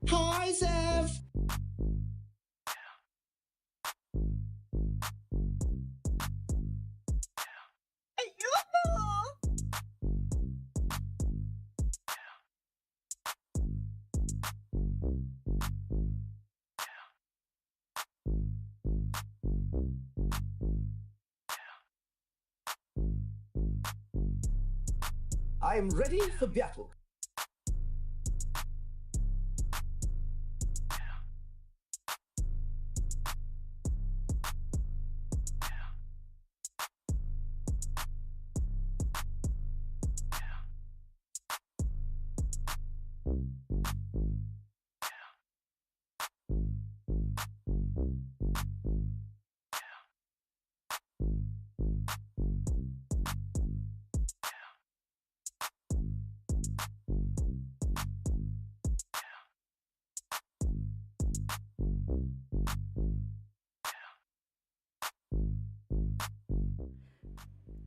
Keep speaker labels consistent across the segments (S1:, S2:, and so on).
S1: Hi, Zev! I'm ready for battle.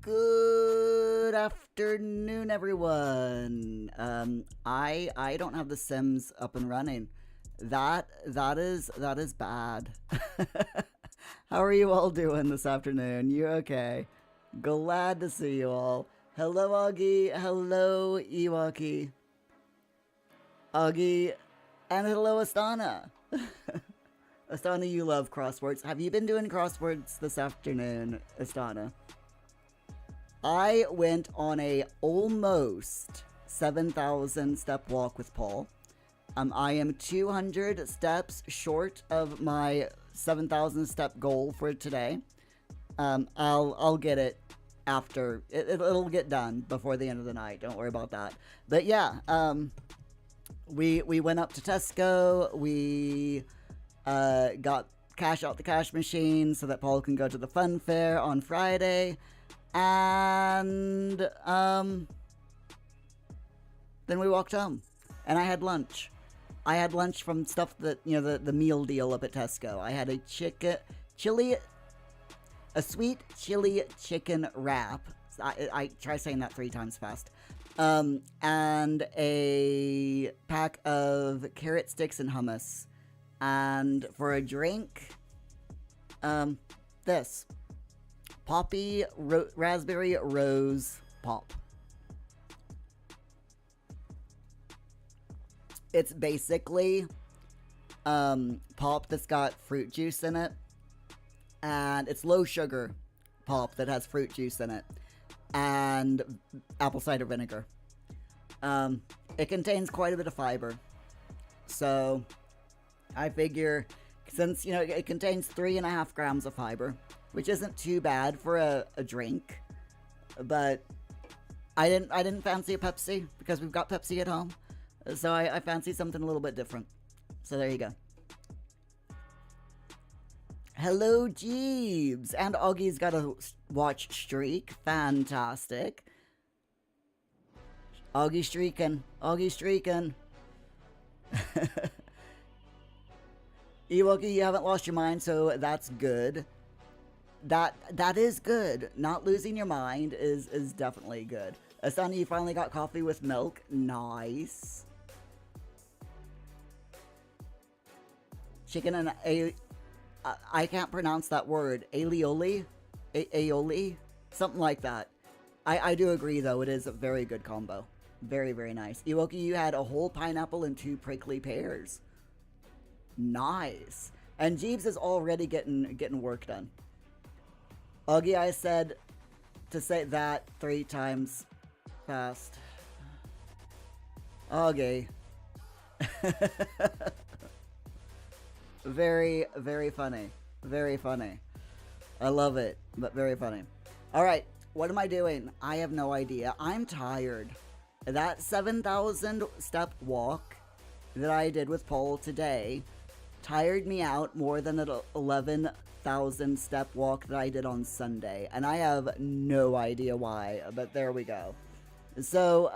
S2: Good afternoon, everyone. I don't have the Sims up and running. That is bad. How are you all doing this afternoon? You okay? Glad to see you all. Hello, Augie. Hello, Iwaki. Augie, and hello, Astana. Astana, you love crosswords. Have you been doing crosswords this afternoon, Astana? I went on a almost 7,000 step walk with Paul. I am 200 steps short of my 7,000 step goal for today. I'll get it after it'll get done before the end of the night. Don't worry about that. But yeah, we went up to Tesco. We got cash out the cash machine so that Paul can go to the fun fair on Friday. And then we walked home, and I had lunch. I had lunch from stuff that, you know, the meal deal up at Tesco. I had a sweet chili chicken wrap. I try saying that 3 times fast. And a pack of carrot sticks and hummus. And for a drink, this. Poppy Raspberry Rose Pop. It's basically pop that's got fruit juice in it, and it's low sugar pop that has fruit juice in it, and apple cider vinegar. It contains quite a bit of fiber, so I figure since, you know, it contains 3.5 grams of fiber, which isn't too bad for a drink, but I didn't fancy a Pepsi because we've got Pepsi at home, so I fancy something a little bit different. So there you go. Hello, Jeebs, and Augie's got a watch streak. Fantastic. Augie streaking. Augie streaking. Ewoki, you haven't lost your mind, so that's good. That is good. Not losing your mind is definitely good. Asani, you finally got coffee with milk. Nice. Chicken and I can't pronounce that word. Aioli? Aioli? Something like that. I do agree, though. It is a very good combo. Very, very nice. Iwoki, you had a whole pineapple and 2 prickly pears. Nice. And Jeeves is already getting work done. Augie, I said to say that 3 times fast. Augie. Very, very funny. Very funny. I love it, but very funny. Alright, what am I doing? I have no idea. I'm tired. That 7,000 step walk that I did with Paul today tired me out more than an 11,000 step walk that I did on Sunday. And I have no idea why, but there we go. So,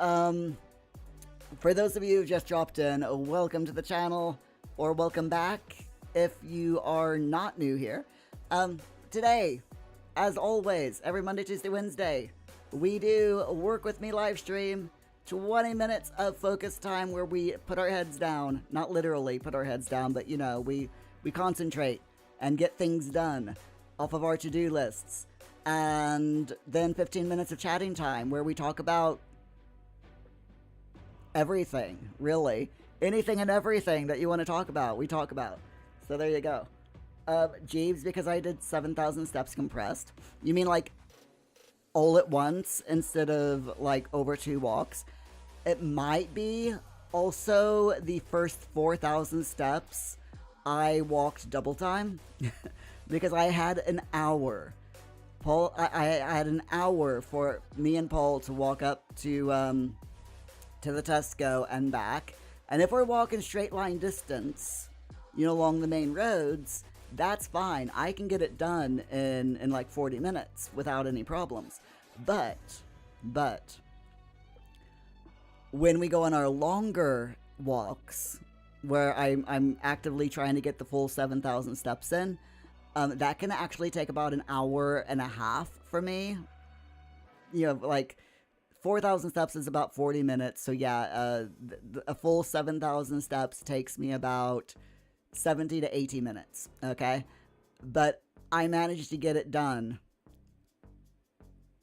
S2: for those of you who just dropped in, welcome to the channel, or welcome back if you are not new here. Today, as always, every Monday, Tuesday, Wednesday, we do a Work With Me live stream 20 minutes of focus time where we put our heads down. Not literally put our heads down, but you know, we concentrate and get things done off of our to-do lists. And then 15 minutes of chatting time where we talk about everything, really. Anything and everything that you want to talk about, we talk about. So there you go. Jeeves, because I did 7,000 steps compressed. You mean like all at once instead of like over 2 walks? It might be also the first 4,000 steps I walked double time because I had an hour. Paul, I had an hour for me and Paul to walk up to the Tesco and back. And if we're walking straight line distance, you know, along the main roads, that's fine. I can get it done in like 40 minutes without any problems. But when we go on our longer walks, where I'm actively trying to get the full 7,000 steps in, that can actually take about an hour and a half for me. You know, like 4,000 steps is about 40 minutes. So yeah, a full 7,000 steps takes me about 70 to 80 minutes. Okay. But I managed to get it done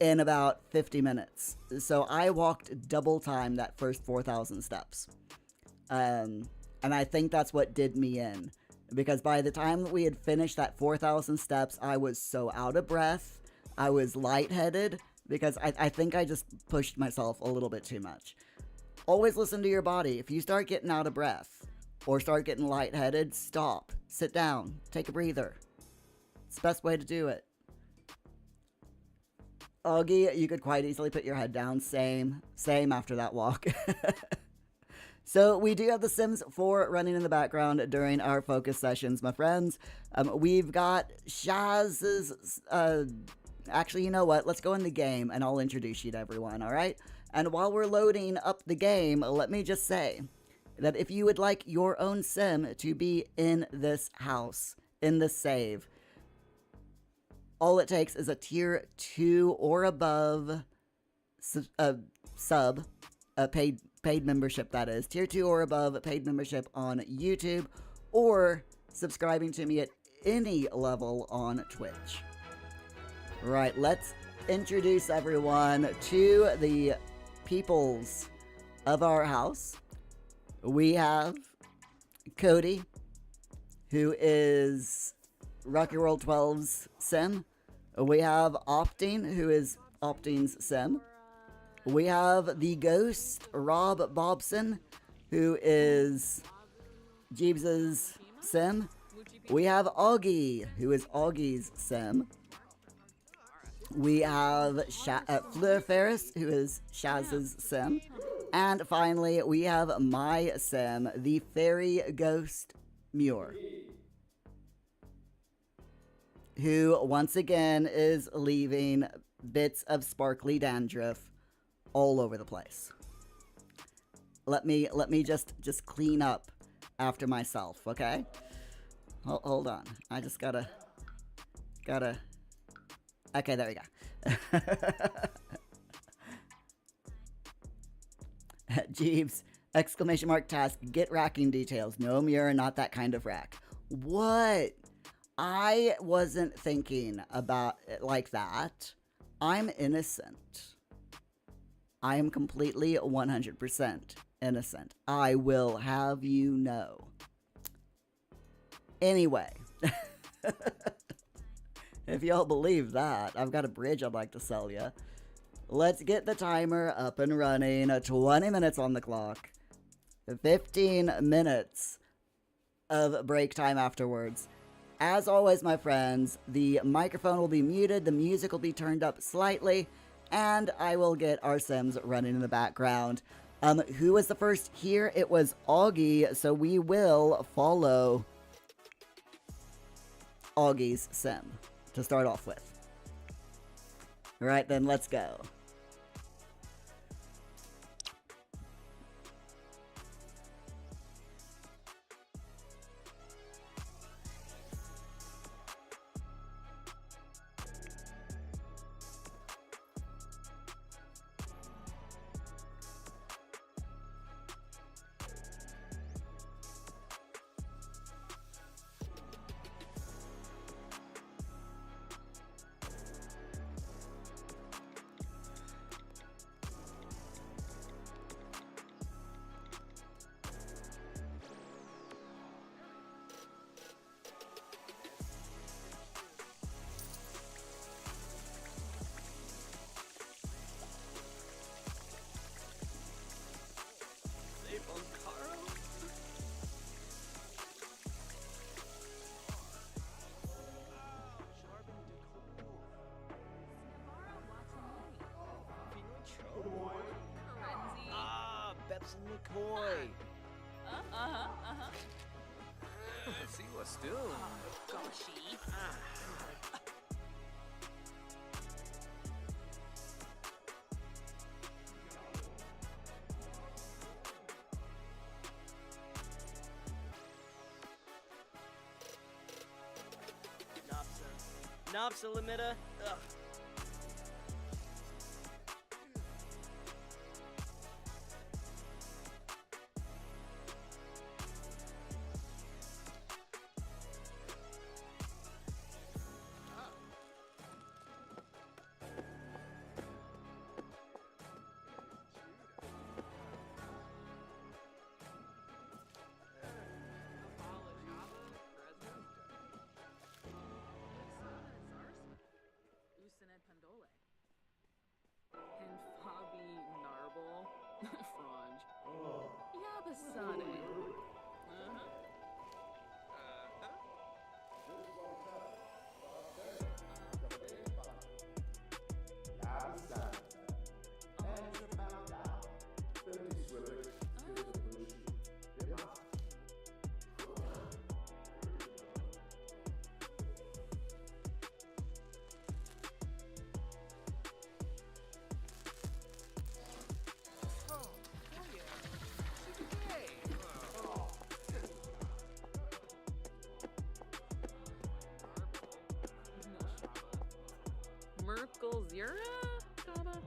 S2: in about 50 minutes. So I walked double time that first 4,000 steps. And I think that's what did me in. Because by the time that we had finished that 4,000 steps, I was so out of breath. I was lightheaded because I think I just pushed myself a little bit too much. Always listen to your body. If you start getting out of breath or start getting lightheaded, stop. Sit down. Take a breather. It's the best way to do it. Augie, you could quite easily put your head down. Same after that walk. So we do have The Sims 4 running in the background during our focus sessions, my friends. We've got Shaz's... actually, you know what? Let's go in the game and I'll introduce you to everyone, all right? And while we're loading up the game, let me just say that if you would like your own Sim to be in this house, in this save, all it takes is a tier 2 or above paid membership, that is. Tier 2 or above paid membership on YouTube, or subscribing to me at any level on Twitch. Right, let's introduce everyone to the peoples of our house. We have Cody, who is Rocky World 12's Sim. We have Opting, who is Opting's Sim. We have the ghost, Rob Bobson, who is Jeebs's Sim. We have Augie, who is Augie's Sim. We have Fleur Ferris, who is Shaz's Sim. And finally, we have my Sim, the fairy ghost Muir, who once again is leaving bits of sparkly dandruff all over the place. Let me just clean up after myself, okay? Hold on. I just gotta. Okay, there we go. Jeeves! Exclamation mark task. Get racking details. No, Muir, not that kind of rack. What? I wasn't thinking about it like that. I'm innocent. I am completely 100% innocent. I will have you know. Anyway. If y'all believe that, I've got a bridge I'd like to sell you. Let's get the timer up and running. 20 minutes on the clock. 15 minutes of break time afterwards. As always, my friends, the microphone will be muted, the music will be turned up slightly, and I will get our Sims running in the background. Who was the first here? It was Augie, so we will follow Augie's Sim to start off with. Alright then, let's go.
S3: Some McCoy.
S4: See what's still.
S5: Goshy.
S3: Nopsa limita. Ugh.
S5: And Fabi Narble. Franj. Yabasane. Merkel Zira? Gotta.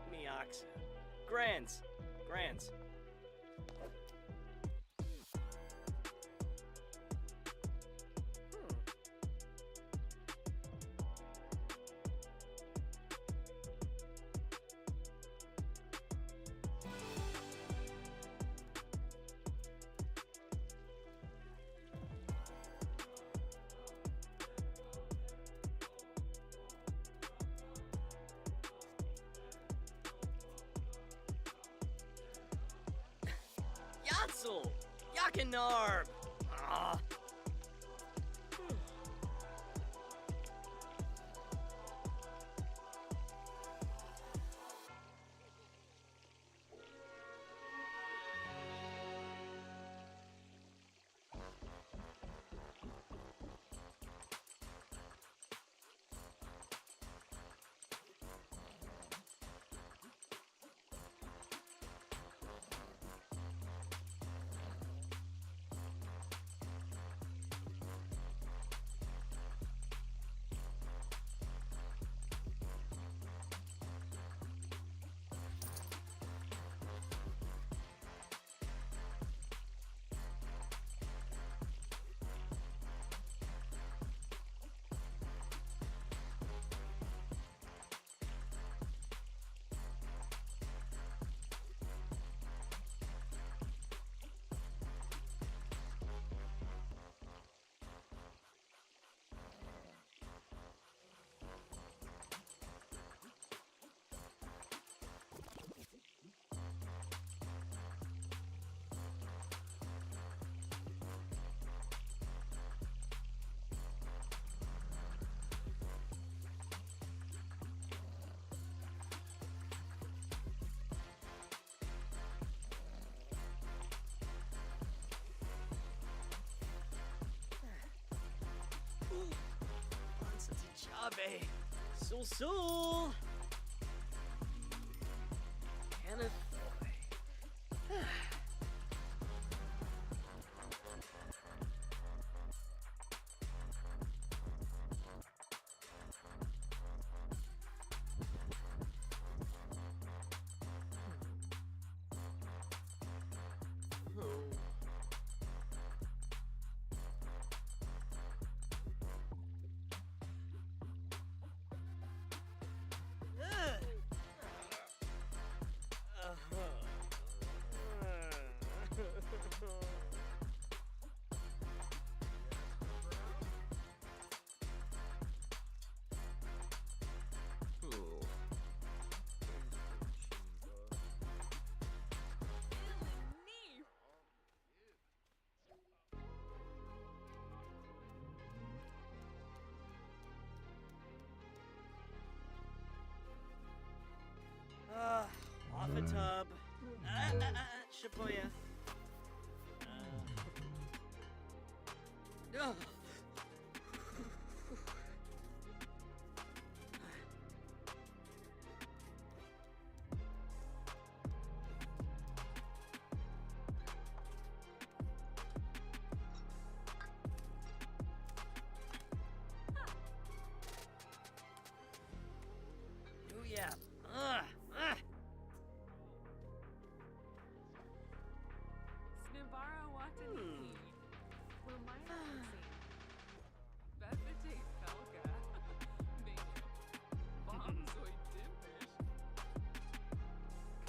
S3: Meox. Grands. Yatzel! Yakinarb! Ah. Jabe. Sul. Kenneth. Shibuya. Ugh. Oh yeah.
S5: Snivara Wataniki. Lumina Bevite Felka. Menu. Bonzoid Dimpish.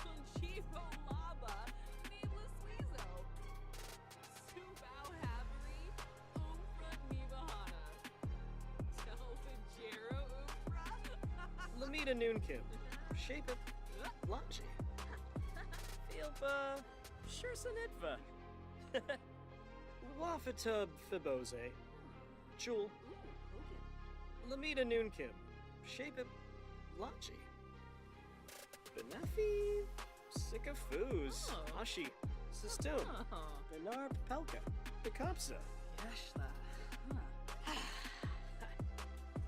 S5: Conchivo Laba. Nameless Weezo. Subao Havery. Umfront Nibahana. Telfajero Ufra.
S3: Lamita Noonkim. Shape it. Launchi. Filpa. Shursanitva. Wafatub Fibose. Chul. Lamita Noonkim. Shape it. Launchi. Benefi. Sikafoos.
S5: Oh.
S3: Ashi. Sistum.
S5: Oh.
S3: Benar Pelka. Bekapsa.
S5: Yashla.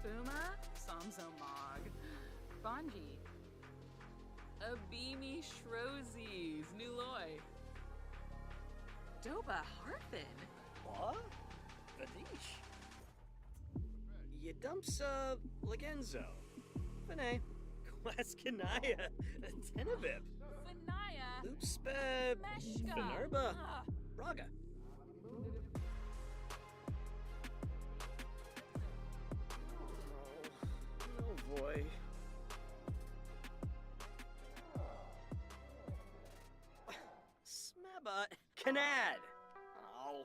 S5: Fuma, Samsomog, Bonji, Abimi Shrozes, Nuloy, Doba Harfin,
S3: What? Vadish. Yadumsa Legenzo. Fene. Quaskanaya. Tenebib.
S5: Fanaya,
S3: Loopspe.
S5: Meshka,
S3: Fenerba. Braga. Oh boy. Smeba. Canad. Oh.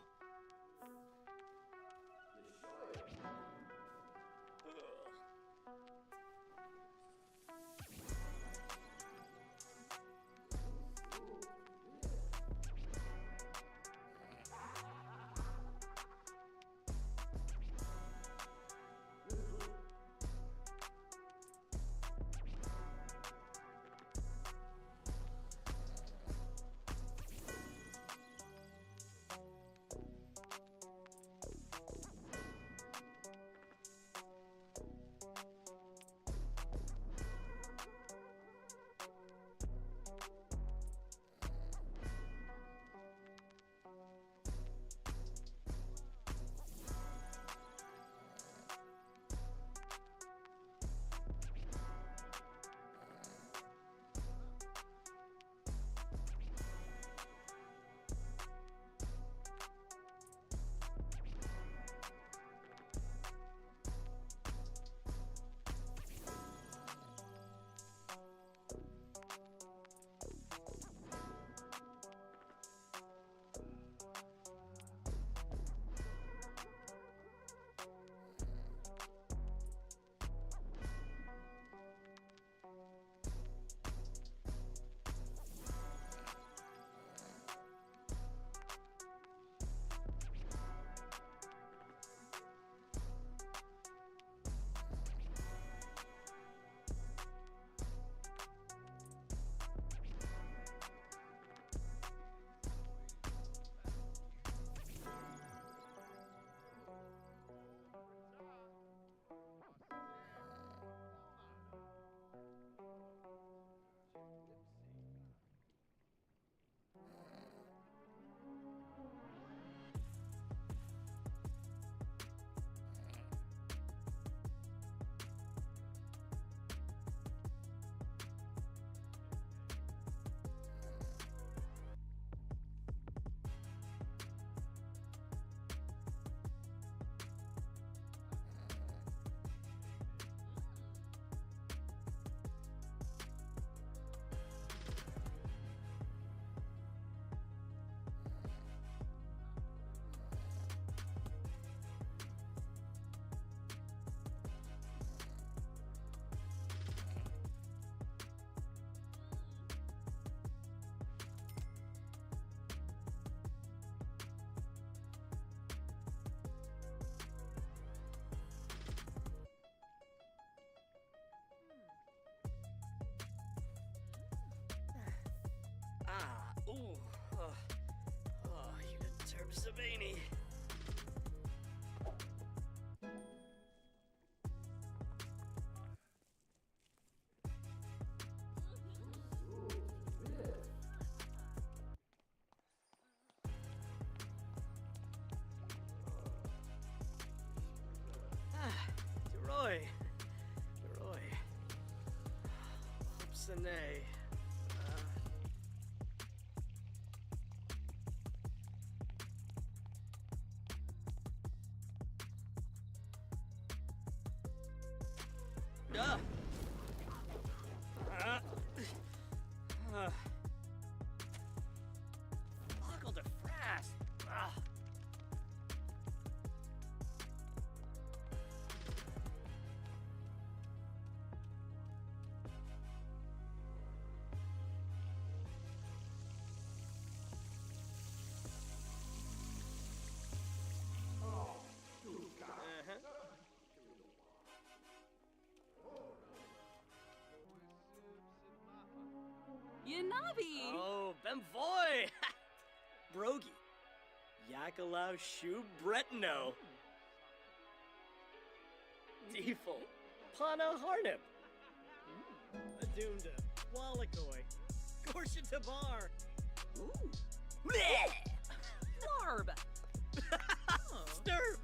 S3: Oh, you Terp Savini. Roy. Upsane. Buckle de frast.
S5: Yanabi!
S3: Oh, Bemvoy! Brogi. Yakalau Shu Bretno. Deeful. Pana Harnip. Adunda. Wallakoi. Gorsha Tabar.
S5: Narb!
S3: Sturb.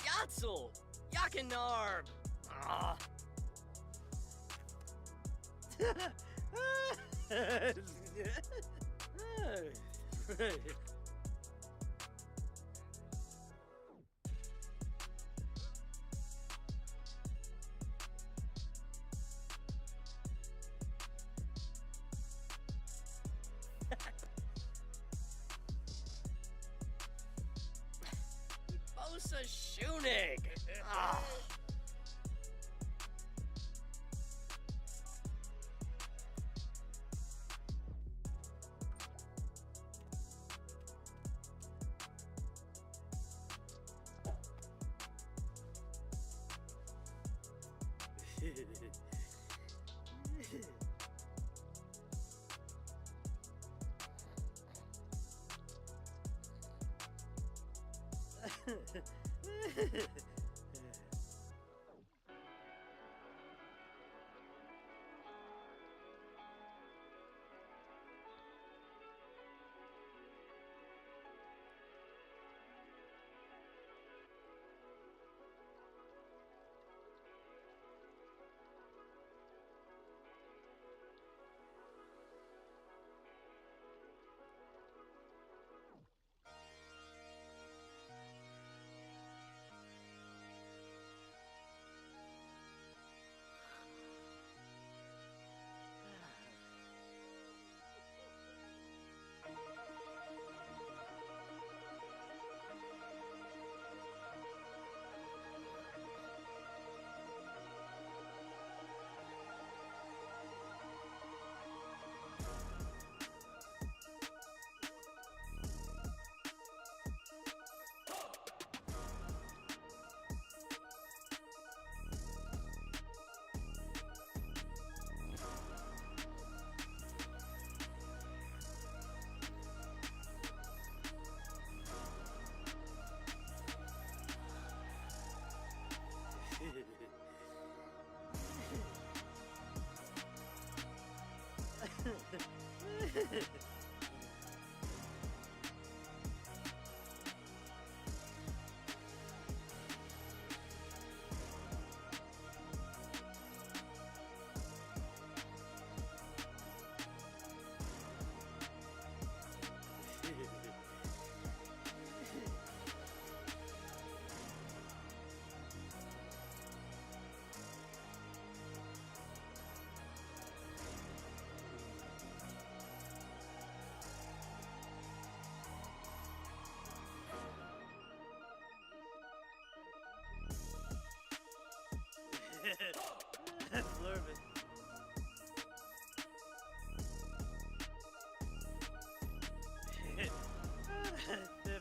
S3: Yatzel. Yakinarb. Ah. Bosa Shunig. Ah.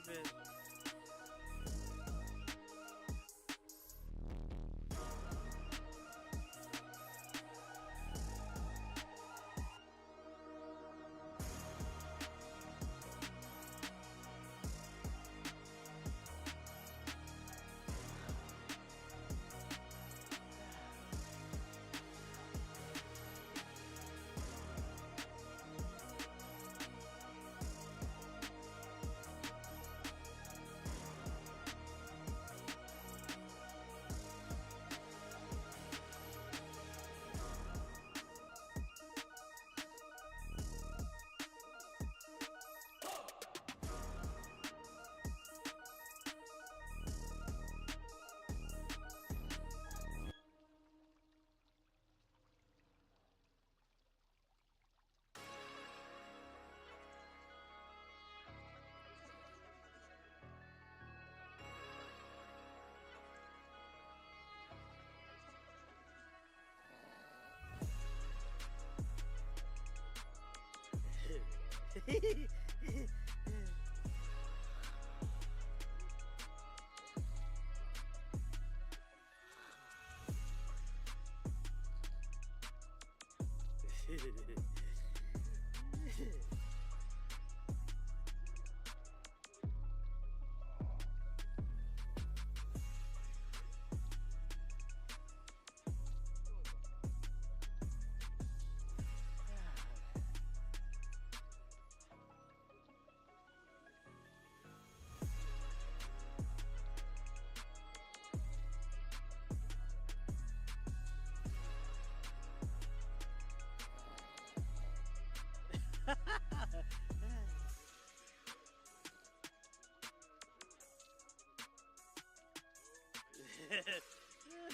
S3: Flurpin.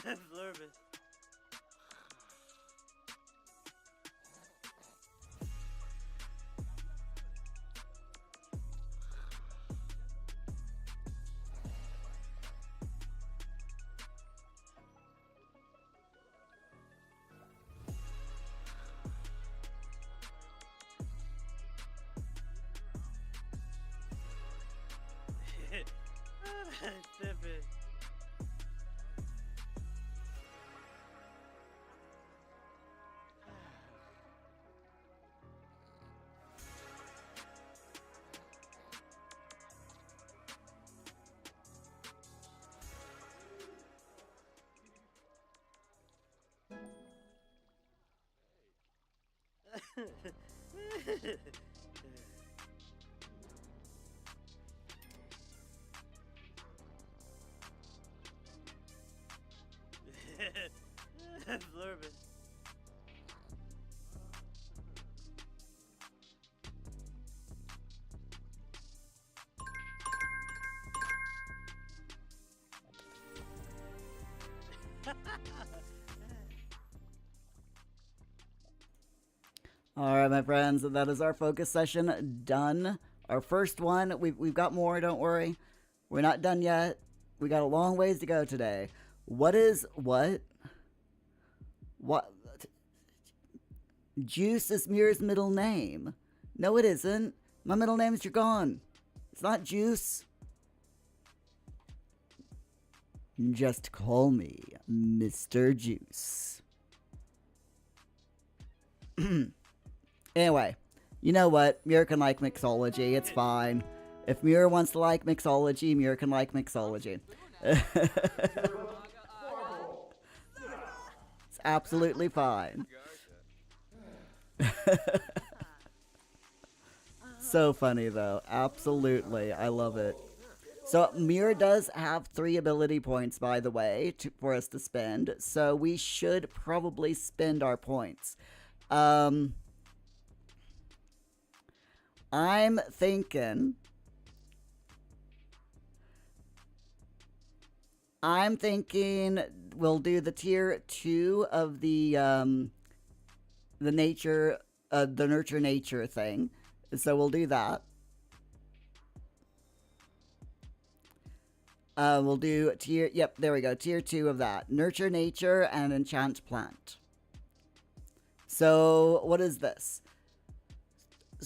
S3: Flurpin. Flurpin. Flurpin.
S2: All right, my friends, that is our focus session done. Our first one. We've got more. Don't worry, we're not done yet. We got a long ways to go today. What? Juice is Mirror's middle name. No, it isn't. My middle name is Dragon. It's not Juice. Just call me Mr. Juice. Anyway, you know what? Mirror can like mixology. It's fine. If Mirror wants to like mixology, Mirror can like mixology. It's absolutely fine. So funny, though. Absolutely. I love it. So, Mirror does have 3 ability points, by the way, for us to spend. So, we should probably spend our points. I'm thinking we'll do the tier 2 of the nature, the nurture nature thing. So we'll do that. We'll do tier, yep, there we go, tier 2 of that. Nurture nature and enchant plant. So what is this?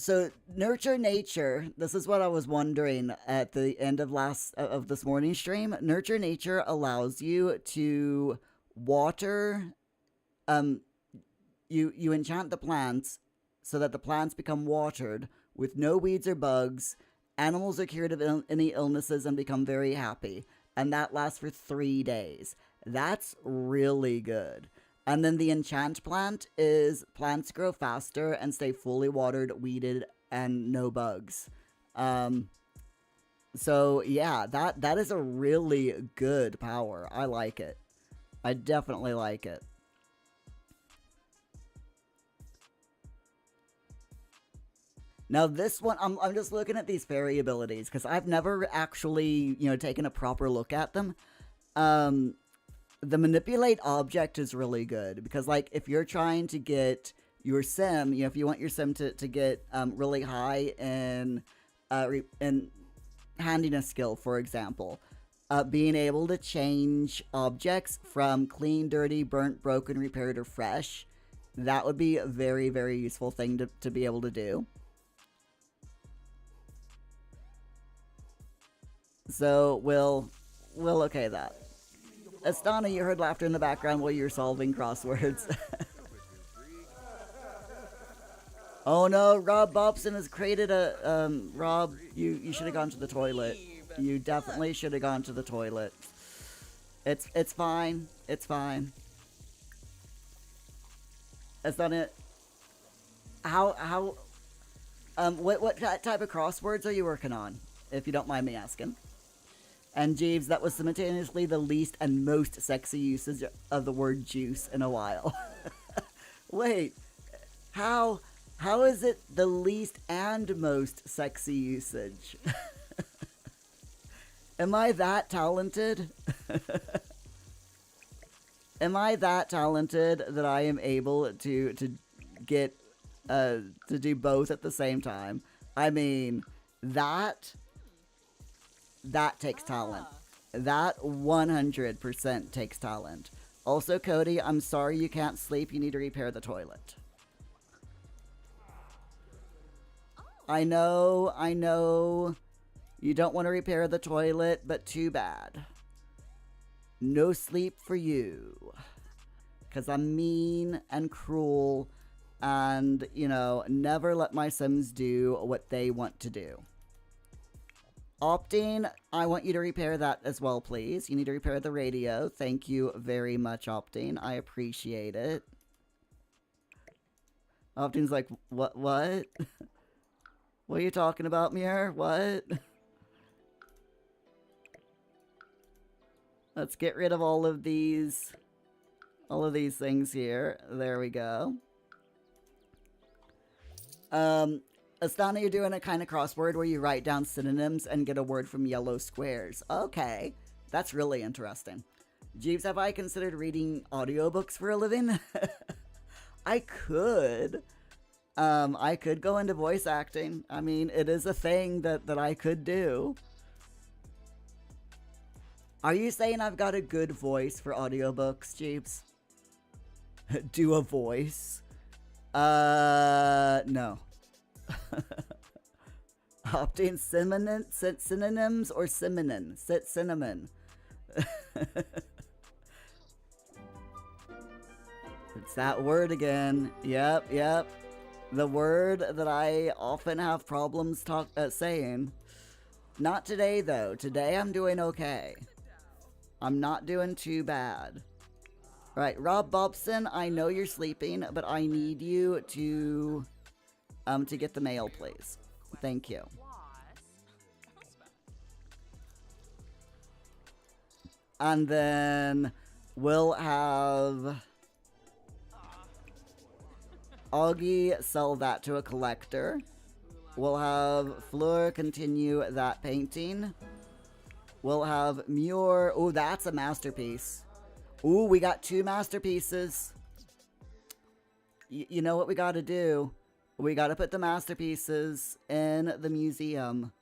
S2: So nurture nature. This is what I was wondering at the end of this morning stream. Nurture nature allows you to water. You enchant the plants so that the plants become watered with no weeds or bugs. Animals are cured of any illnesses and become very happy, and that lasts for 3 days. That's really good. And then the enchant plant is plants grow faster and stay fully watered, weeded, and no bugs. So yeah, that is a really good power. I like it. I definitely like it. Now this one, I'm just looking at these fairy abilities because I've never actually, taken a proper look at them. The manipulate object is really good because, like, if you're trying to get your sim, if you want your sim to get really high in handiness skill, for example, being able to change objects from clean, dirty, burnt, broken, repaired, or fresh, that would be a very, very useful thing to be able to do. So we'll okay that. Astana, you heard laughter in the background while you were solving crosswords. Oh no, Rob Bobson has created a Rob, you should have gone to the toilet. You definitely should have gone to the toilet. It's fine. It's fine. Astana, what type of crosswords are you working on, if you don't mind me asking? And Jeeves, that was simultaneously the least and most sexy usage of the word juice in a while. Wait, how is it the least and most sexy usage? Am I that talented? Am I that talented that I am able to get to do both at the same time? I mean, that takes talent. That 100% takes talent. Also, Cody, I'm sorry you can't sleep. You need to repair the toilet. I know. You don't want to repair the toilet, but too bad. No sleep for you. Because I'm mean and cruel and, never let my Sims do what they want to do. Optine, I want you to repair that as well, please. You need to repair the radio. Thank you very much, Optine. I appreciate it. Optine's like, what? What are you talking about, Muir? What? Let's get rid of all of these things here. There we go. Astana, you're doing a kind of crossword where you write down synonyms and get a word from yellow squares. Okay, that's really interesting. Jeeves, have I considered reading audiobooks for a living? I could. I could go into voice acting. I mean, it is a thing that I could do. Are you saying I've got a good voice for audiobooks, Jeeves? Do a voice? No. Opting synonyms or cinnamon? Cinnamon. It's that word again. Yep. The word that I often have problems saying. Not today, though. Today I'm doing okay. I'm not doing too bad. Right, Rob Bobson, I know you're sleeping, but I need you to get the mail, please. Thank you. And then we'll have Augie sell that to a collector. We'll have Fleur continue that painting. We'll have Muir. Oh, that's a masterpiece. Ooh, we got 2 masterpieces. You know what we gotta do? We gotta put the masterpieces in the museum.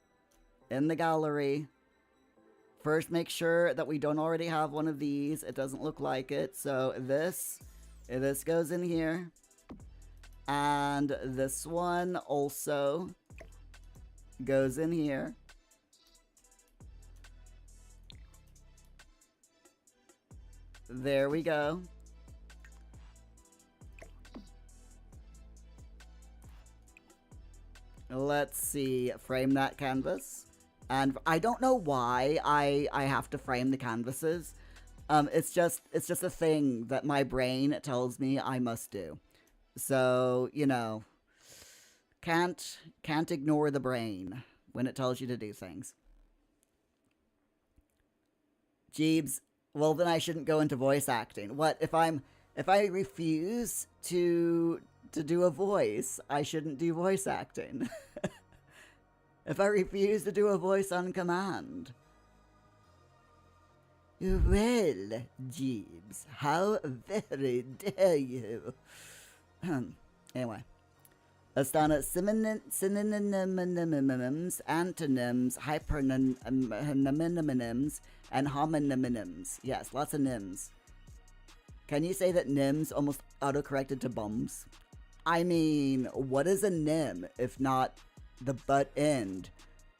S2: In the gallery. First, make sure that we don't already have one of these. It doesn't look like it. So this goes in here. And this one also goes in here. There we go. Let's see, frame that canvas. And I don't know why I have to frame the canvases. It's just a thing that my brain tells me I must do. So, you know, can't ignore the brain when it tells you to do things. Jeebs, well then I shouldn't go into voice acting. What if I refuse to do a voice, I shouldn't do voice acting. If I refuse to do a voice on command. Well, Jeeves, how very dare you? Anyway. Astana, synonyms, antonyms, hypernyms, and homonyms. Yes, lots of nyms. Can you say that nyms almost autocorrected to bums? I mean, what is a nym if not the butt end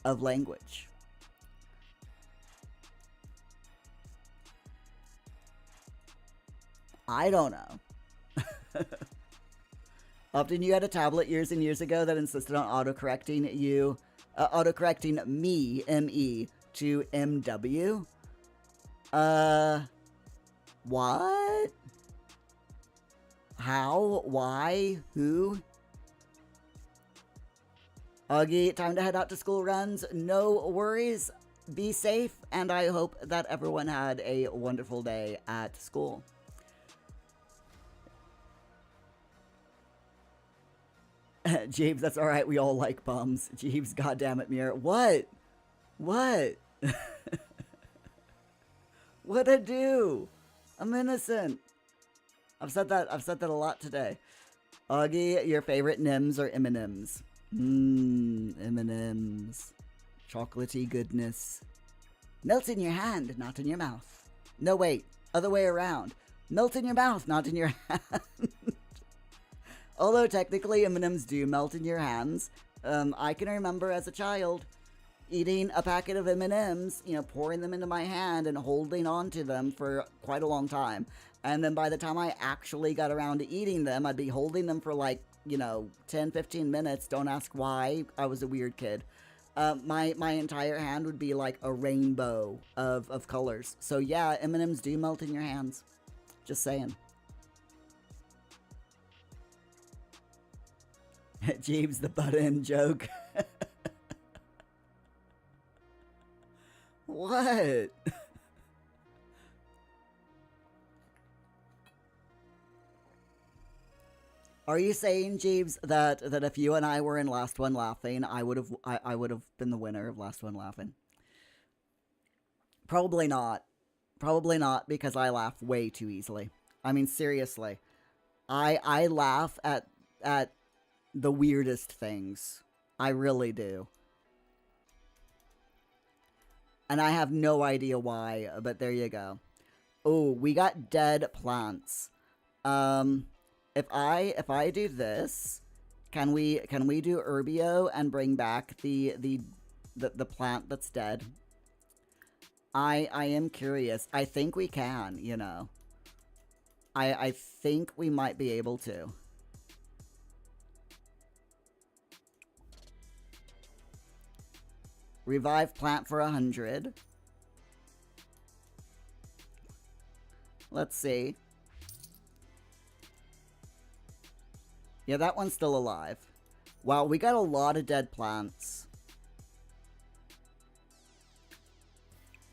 S2: of language? I don't know. Often you had a tablet years and years ago that insisted on autocorrecting you, autocorrecting me, M-E, to M-W? What? How? Why? Who? Augie, time to head out to school runs. No worries. Be safe, and I hope that everyone had a wonderful day at school. Jeeves, that's alright, we all like bums. Jeeves, goddammit, Mirror. What? What? What'd I do? I'm innocent. I've said that a lot today. Augie, your favorite Nims or M&Ms? M&Ms. Chocolatey goodness. Melt in your hand, not in your mouth. No, wait. Other way around. Melt in your mouth, not in your hand. Although technically M&Ms do melt in your hands, I can remember as a child eating a packet of M&Ms, you know, pouring them into my hand and holding on to them for quite a long time. And then by the time I actually got around to eating them, I'd be holding them for like, you know, 10, 15 minutes. Don't ask why. I was a weird kid. My entire hand would be like a rainbow of colors. So yeah, M&Ms do melt in your hands. Just saying. Jeeves the butt-in joke. What? Are you saying, Jeeves, that if you and I were in Last One Laughing, I would have been the winner of Last One Laughing? Probably not. Probably not, because I laugh way too easily. I mean, seriously. I laugh at the weirdest things. I really do. And I have no idea why, but there you go. Oh, we got dead plants. If I do this, can we do Urbio and bring back the plant that's dead? I am curious. I think we can, you know. I think we might be able to. Revive plant for 100. Let's see. Yeah, that one's still alive. Wow, we got a lot of dead plants.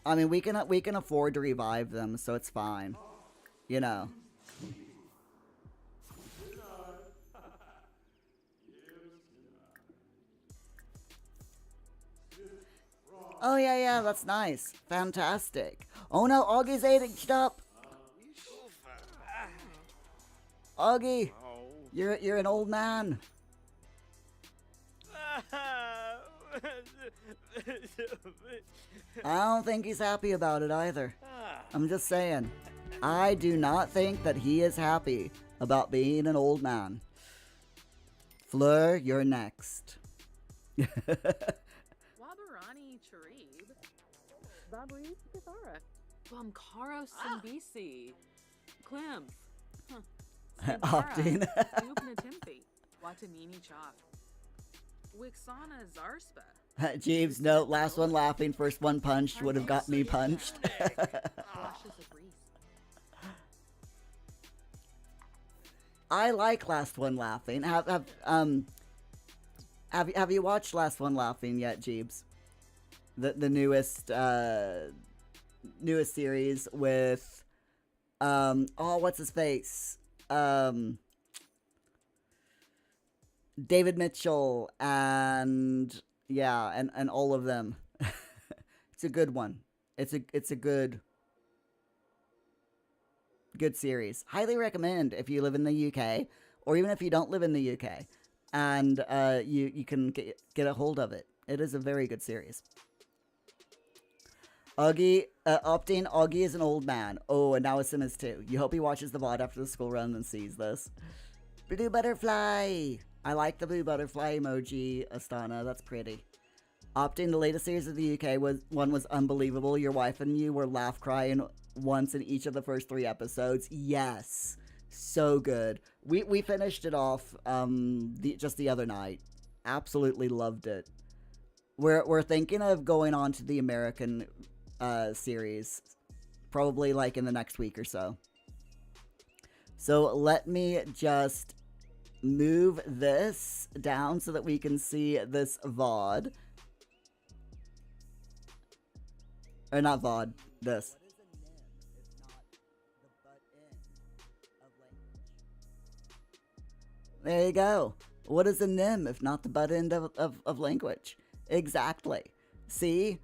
S2: I mean, we can afford to revive them, so it's fine. You know. Oh, yeah, that's nice. Fantastic. Oh, no, Augie's eating up. Augie, you're an old man. I don't think he's happy about it either. I'm just saying. I do not think that he is happy about being an old man. Fleur, you're next.
S5: Wabarani Charib. Babri Kathara. Bumkaro Simbisi. Klim.
S2: Opting.
S5: Dubnatimpi. Watanini Chop. Wixana Zarspa.
S2: Jeeves, no, last one laughing, first one punched would have got me punched.
S5: Flashes of Reese.
S2: I like Last One Laughing. Have you watched Last One Laughing yet, Jeeves? The newest series with what's his face? David Mitchell and all of them. It's a good one. It's a good series. Highly recommend if you live in the UK, or even if you don't live in the UK, and you can get a hold of it. It is a very good series. Augie, opting, Augie is an old man. Oh, and now Sim is too. You hope he watches the VOD after the school run and sees this. Blue butterfly. I like the blue butterfly emoji, Astana. That's pretty. Opting, the latest series of the UK was unbelievable. Your wife and you were laugh crying once in each of the first 3 episodes. Yes, so good. We finished it off just the other night. Absolutely loved it. We're thinking of going on to the American series, probably like in the next week or so. So let me just move this down so that we can see this VOD. Or not VOD, this. There you go. What is a NIM if not the butt end of language? Exactly. See?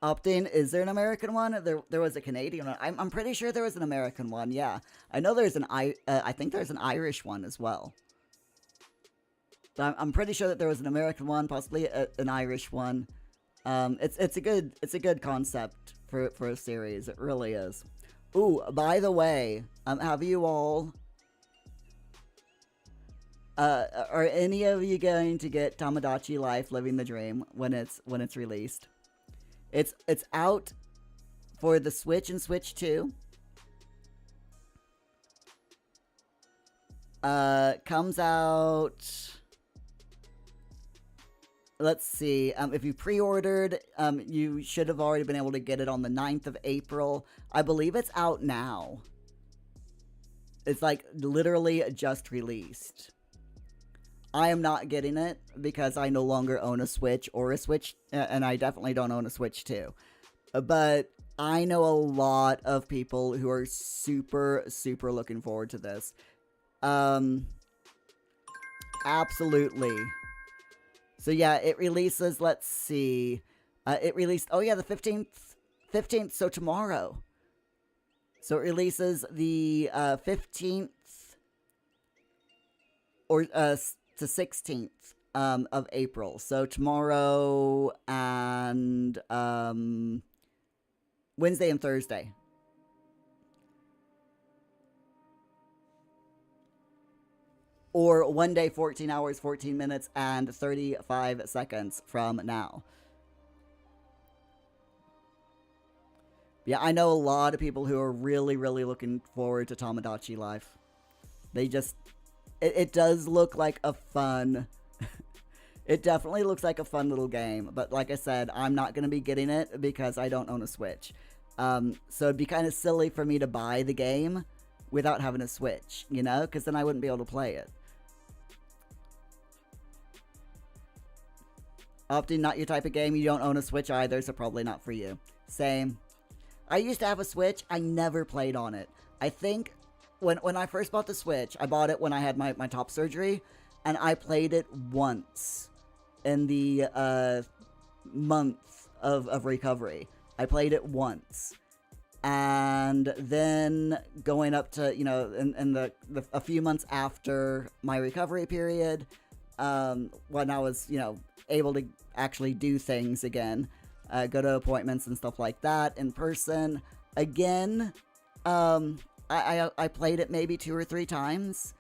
S2: Opting, is there an American one? There was a Canadian one. I'm pretty sure there was an American one, yeah. I know there's I think there's an Irish one as well. But I'm pretty sure that there was an American one, possibly an Irish one. It's a good concept for a series. It really is. Ooh, by the way, have you all are any of you going to get Tamagotchi Life Living the Dream when it's released? It's out for the Switch and Switch 2. Comes out. Let's see. If you pre-ordered, you should have already been able to get it on the 9th of April. I believe it's out now. It's like literally just released. I am not getting it because I no longer own a Switch or a Switch, and I definitely don't own a Switch 2. But I know a lot of people who are super, super looking forward to this. Absolutely. So yeah, it releases, let's see. It released, oh yeah, the 15th, so tomorrow. So it releases the 15th or to 16th of April. So tomorrow and Wednesday and Thursday. Or one day, 14 hours, 14 minutes, and 35 seconds from now. Yeah, I know a lot of people who are really, really looking forward to Tamagotchi Life. They just... It does look like a fun... It definitely looks like a fun little game. But like I said, I'm not going to be getting it because I don't own a Switch. So it'd be kind of silly for me to buy the game without having a Switch, you know? Because then I wouldn't be able to play it. Opting, not your type of game. You don't own a Switch either, so probably not for you. Same. I used to have a Switch. I never played on it. I think when I first bought the Switch, I bought it when I had my top surgery, and I played it once in the month of recovery. I played it once. And then going up to, you know, in a few months after my recovery period, when I was, you know, able to actually do things again, go to appointments and stuff like that in person. Again, I played it maybe 2 or 3 times.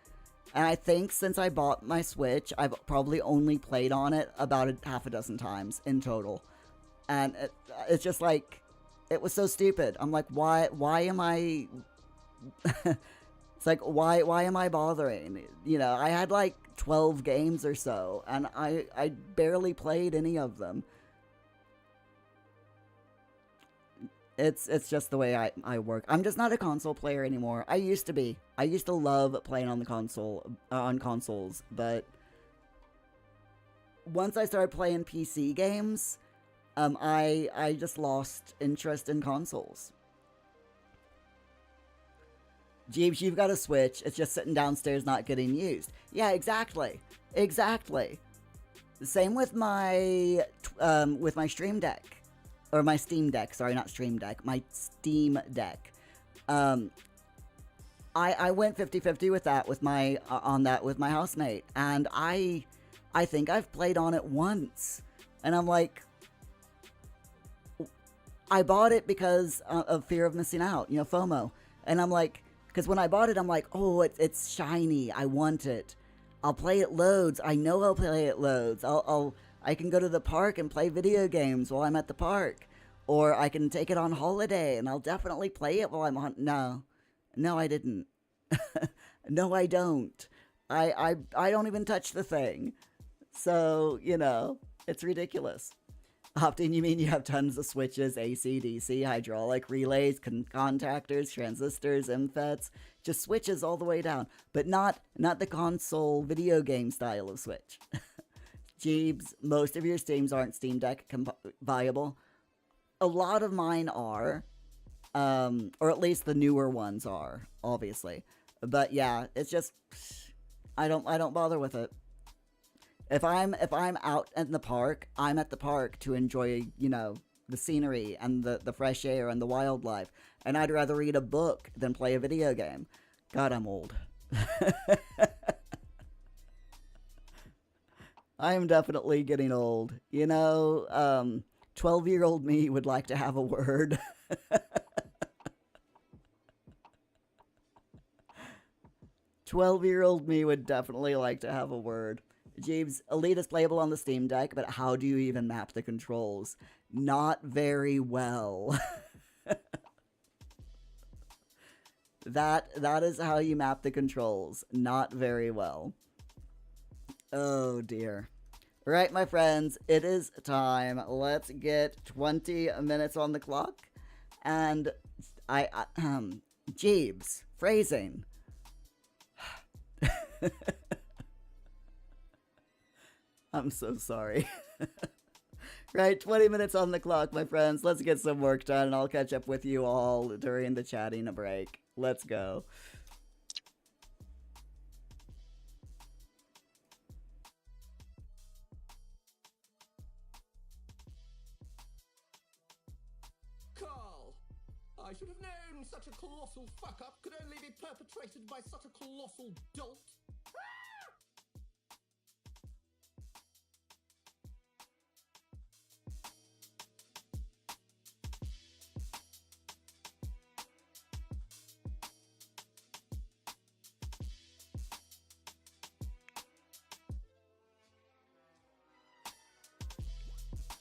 S2: And I think since I bought my Switch, I've probably only played on it about half a dozen times in total. And it's just like, it was so stupid. I'm like, why am I... It's like, why am I bothering? You know, I had like 12 games or so, and I barely played any of them. It's just the way I work. I'm just not a console player anymore. I used to be. I used to love playing on the consoles, but once I started playing PC games, I just lost interest in consoles. Jeeves, you've got a Switch. It's just sitting downstairs not getting used. Yeah, exactly. Exactly. Same with my Stream Deck. Or my Steam Deck. Sorry, not Stream Deck. My Steam Deck. I went 50-50 with that with my housemate. And I think I've played on it once. And I'm like, I bought it because of fear of missing out, you know, FOMO. And I'm like, because when I bought it, I'm like, oh, it's shiny. I want it. I'll play it loads. I know I'll play it loads. I can go to the park and play video games while I'm at the park. Or I can take it on holiday and I'll definitely play it while I'm on... No, I didn't. No, I don't. I don't even touch the thing. So, you know, it's ridiculous. Optin, you mean you have tons of switches, AC, DC, hydraulic, relays, contactors, transistors, MFETs, just switches all the way down, but not the console video game style of switch. Jeebs, most of your Steams aren't Steam Deck viable. A lot of mine are, or at least the newer ones are, obviously. But yeah, it's just, I don't bother with it. If I'm out in the park, I'm at the park to enjoy, you know, the scenery and the fresh air and the wildlife. And I'd rather read a book than play a video game. God, I'm old. I am definitely getting old. You know, 12-year-old me would like to have a word. 12-year-old me would definitely like to have a word. Jeeves, Elite is playable on the Steam Deck, but how do you even map the controls? Not very well. That is how you map the controls. Not very well. Oh dear. Alright, my friends, it is time. Let's get 20 minutes on the clock. And Jeeves, phrasing. I'm so sorry. Right, 20 minutes on the clock, my friends. Let's get some work done, and I'll catch up with you all during the chatting break. Let's go.
S1: Carl! I should have known such a colossal fuck-up could only be perpetrated by such a colossal dolt.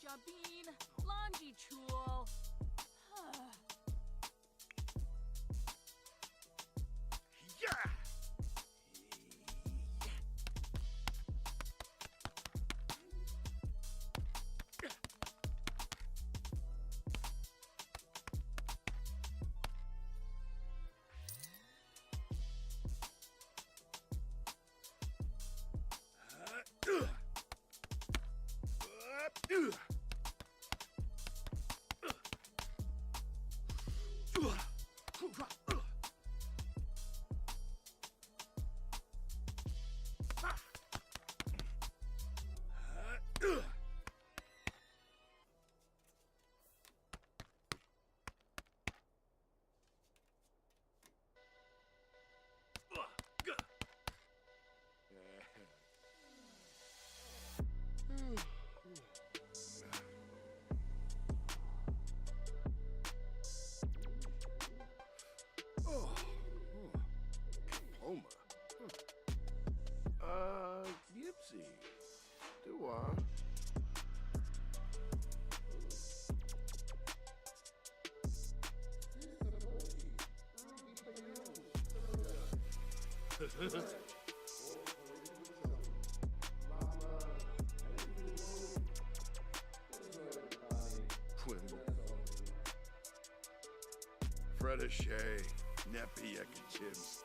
S5: Jabin, laundry chul.
S6: Gypsy. Du war. Quimble. Fred O'Shea. Neppy Chims.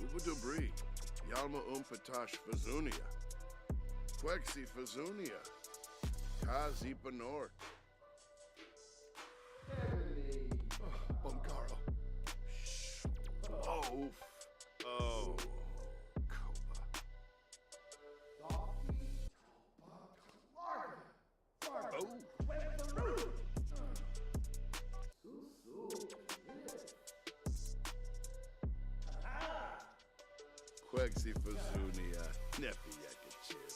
S6: Uba Dubri. Yalma Umpatash Fazunia. Quexi Fazunia. Kazi Panor. Bunkaro. Oh. Oh. Koba. Oh. Quexi Fazunia. Neppy Yakachib.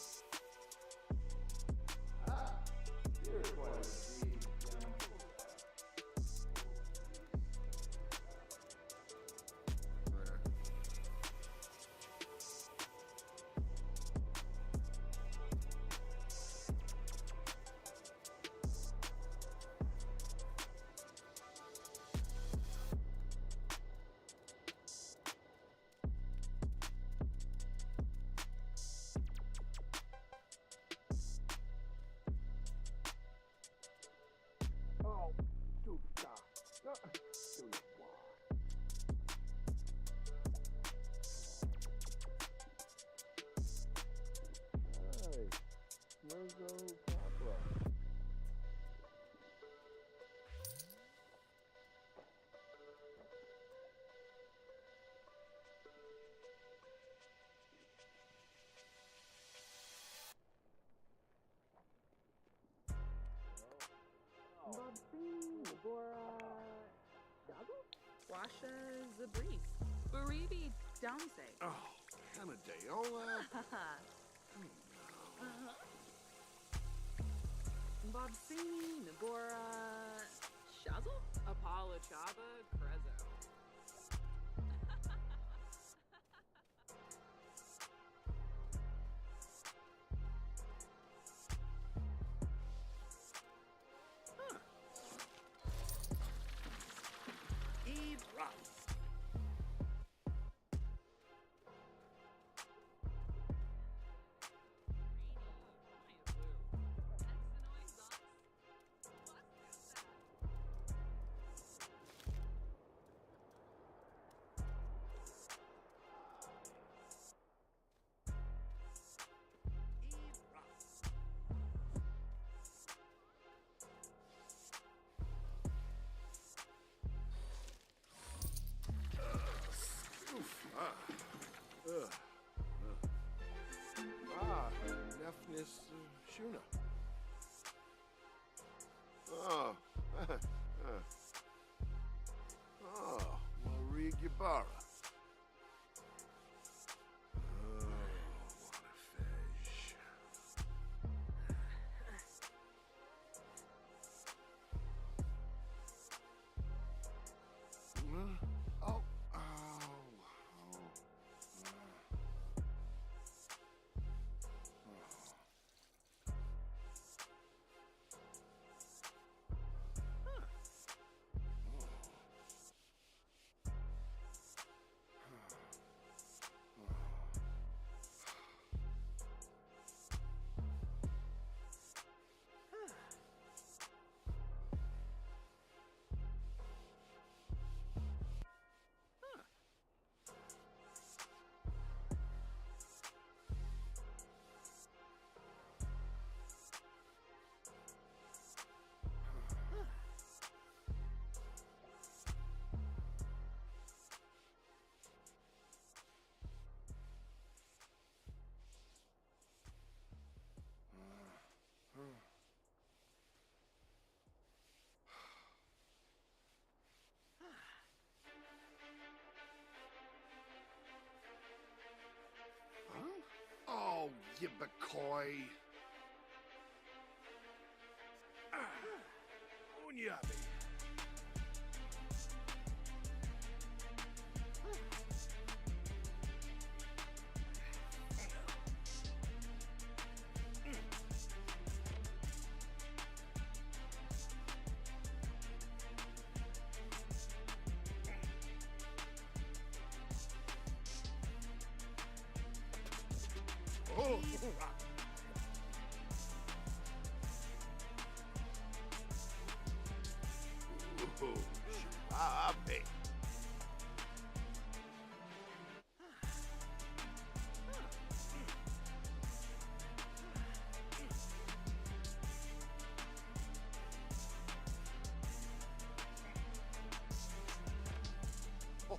S5: Washa Zabris. Baribi Downse.
S6: Oh, Hanadeola.
S5: Bobsini, Nagora, Shazzle? Apollo Chaba, Crezo.
S6: Eve Rock. Nefnis Shuna. Oh. Oh, Marie Gibara. Oh, what a fish. Oh. Oh, yibbikoy. Unyabi. Suave.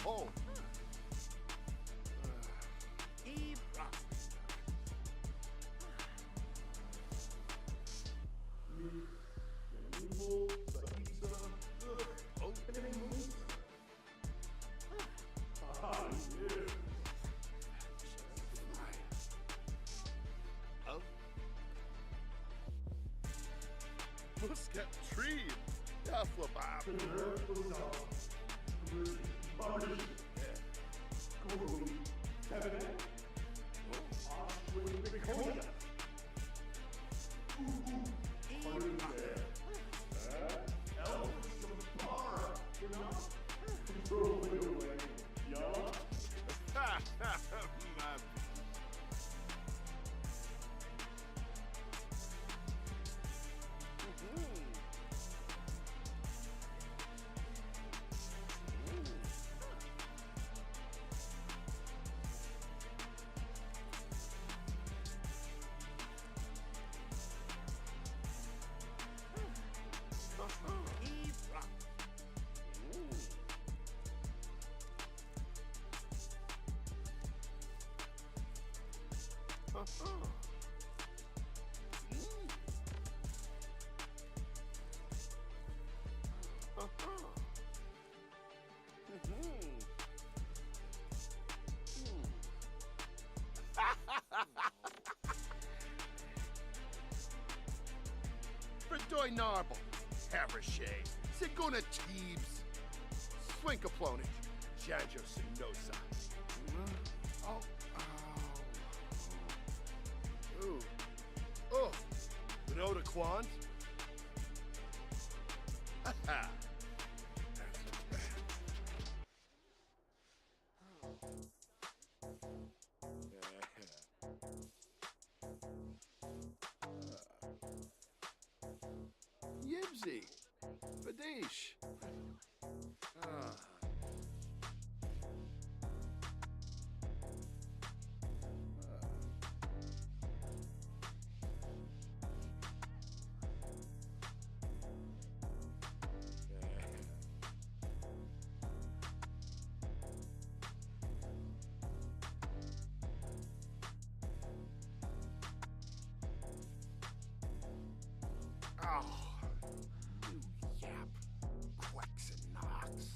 S6: Oh. Muscat tree. Afflebop. Verdoy Narble, Havershey, Siguna Teebs, Swinkaplonage, Jajo Sinosa. Oh, ooh, oh, Vinoda Quant. Ha ha. Yibsy, Vadish. Oh, you yap, quacks and knocks.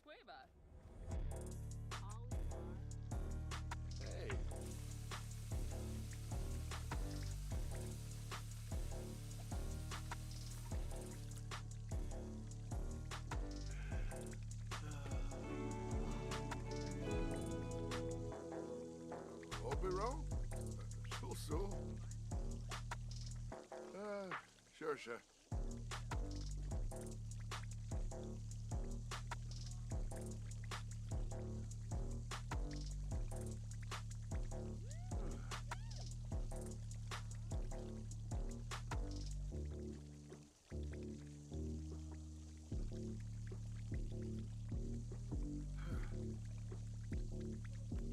S5: Cueva.
S6: Hey. Oberon? So. Sure.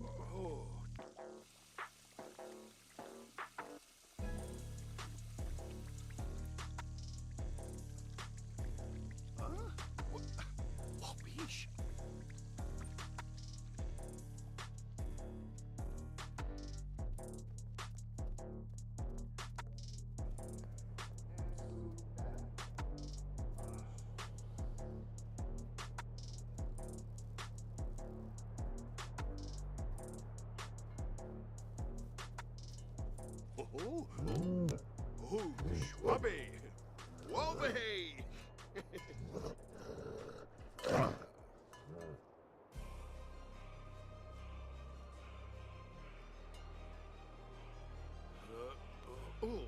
S6: Oh. Ooh. Ooh, Schwabby. Wobby. Ooh.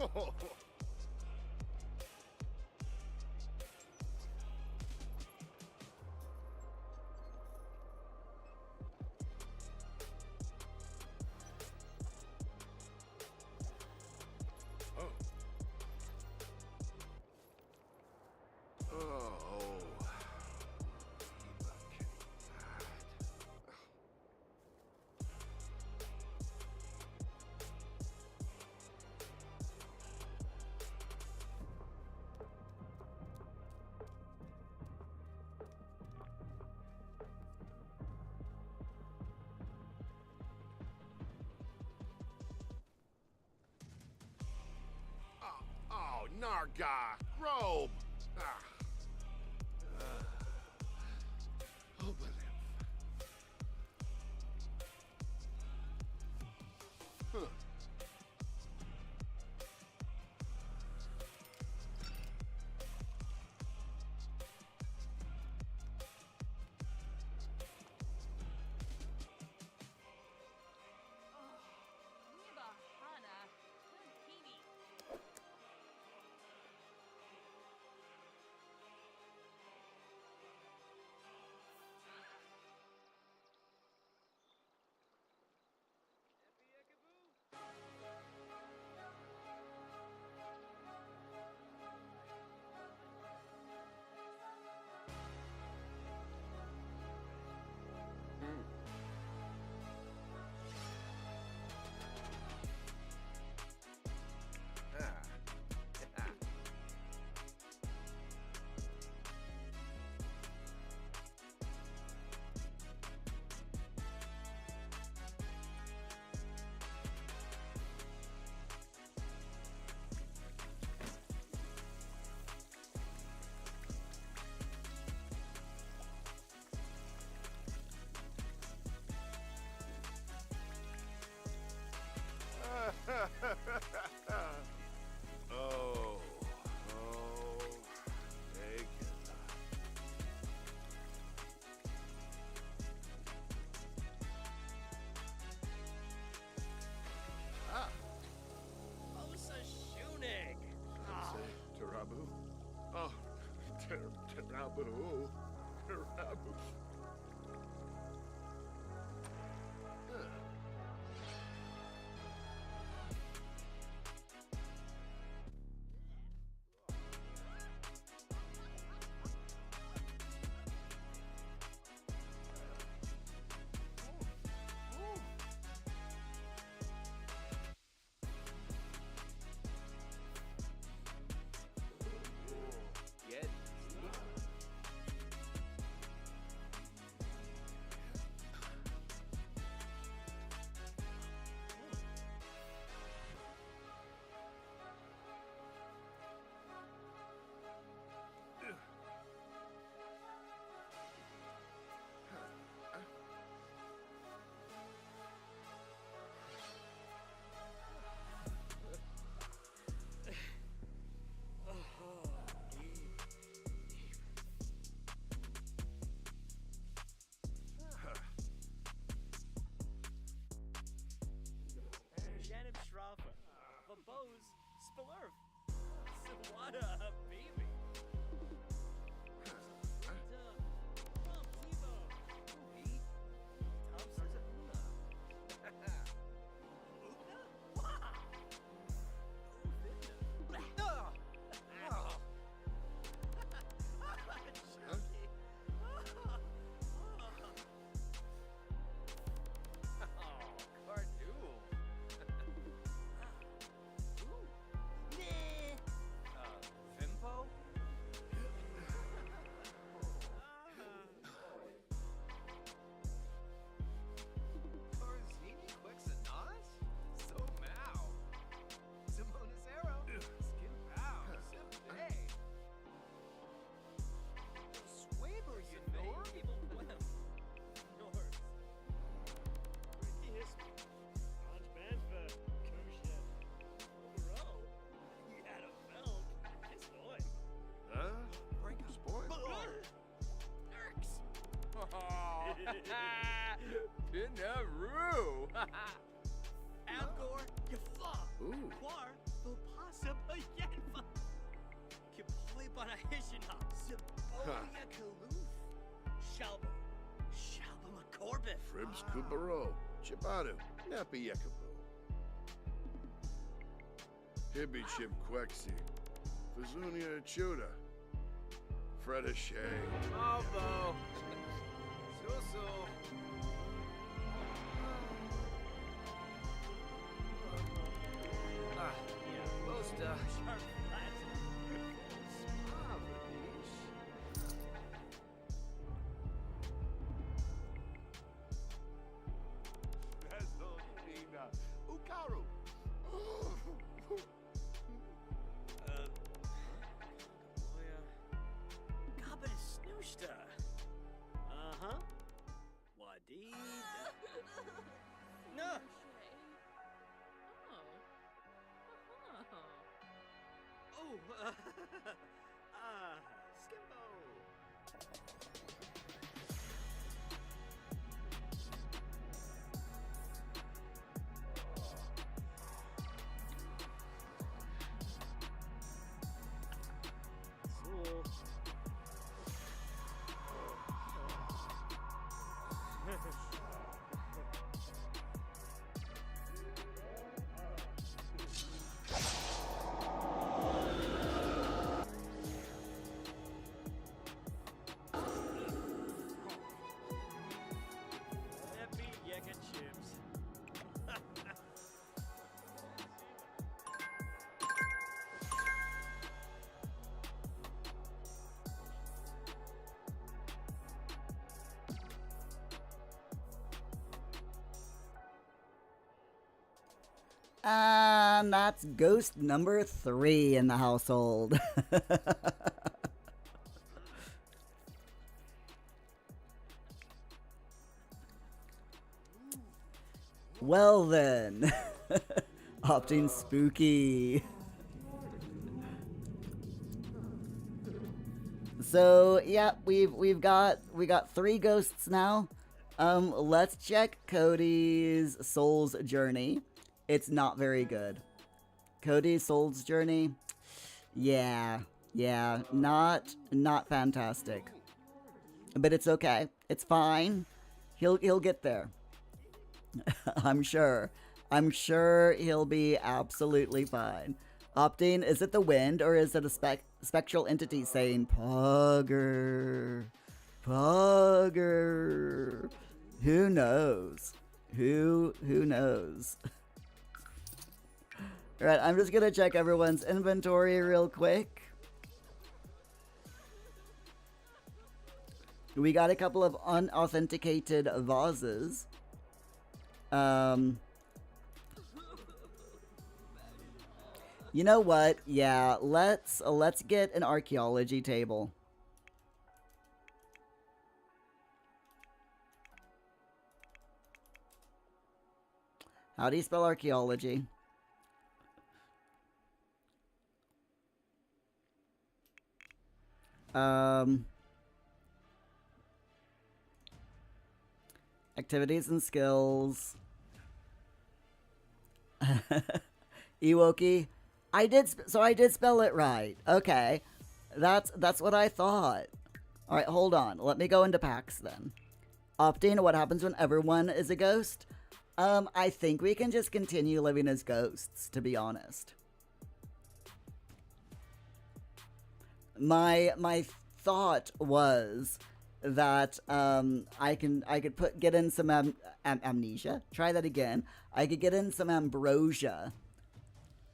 S6: Oh. Oh, Narga, Grobe. Oh, huh.
S5: Niba Hana. Kiwi. Oh, take it. Ah,
S3: Osa Shunig.
S6: say Tarabu. Oh, Tarabu. Tarabu.
S4: Get
S3: Janib Shrav. Vabose. Spilurv. Sawada. Baby. Rum Tivo. Spanahishina, Zaboya Kaloof, Shalba, Shalba McCorbin.
S6: Fribs Kubaro, Chibadu, Nappy Yakabu. Hibby Chib Quexi, Fazunia Chuda, Freda Shea.
S4: Albo. So. Yeah, Bosta.
S3: Sharp flats.
S6: Bezolina, Ukaru.
S3: Gabba Snooshta. Uh-huh. Wadid. No.
S5: Oh.
S3: Oh, Skimbo. Cool. Happy Yakka Chips.
S2: And that's ghost number 3 in the household. Well then, opting spooky. So yeah, we got 3 ghosts now. Let's check Cody's soul's journey. It's not very good. Cody's soul's journey, yeah, not fantastic. But it's okay. It's fine. He'll get there. I'm sure he'll be absolutely fine. Opting, is it the wind or is it a spectral entity saying Pugger? Pugger. Who knows? Who knows? Alright, I'm just gonna check everyone's inventory real quick. We got a couple of unauthenticated vases. You know what? Yeah, let's get an archaeology table. How do you spell archaeology? Activities and skills. Ewoki. I did spell it right. Okay. That's what I thought. All right, hold on. Let me go into packs then. Opting, what happens when everyone is a ghost? I think we can just continue living as ghosts, to be honest. My thought was that I could get in some amnesia. Try that again. I could get in some ambrosia,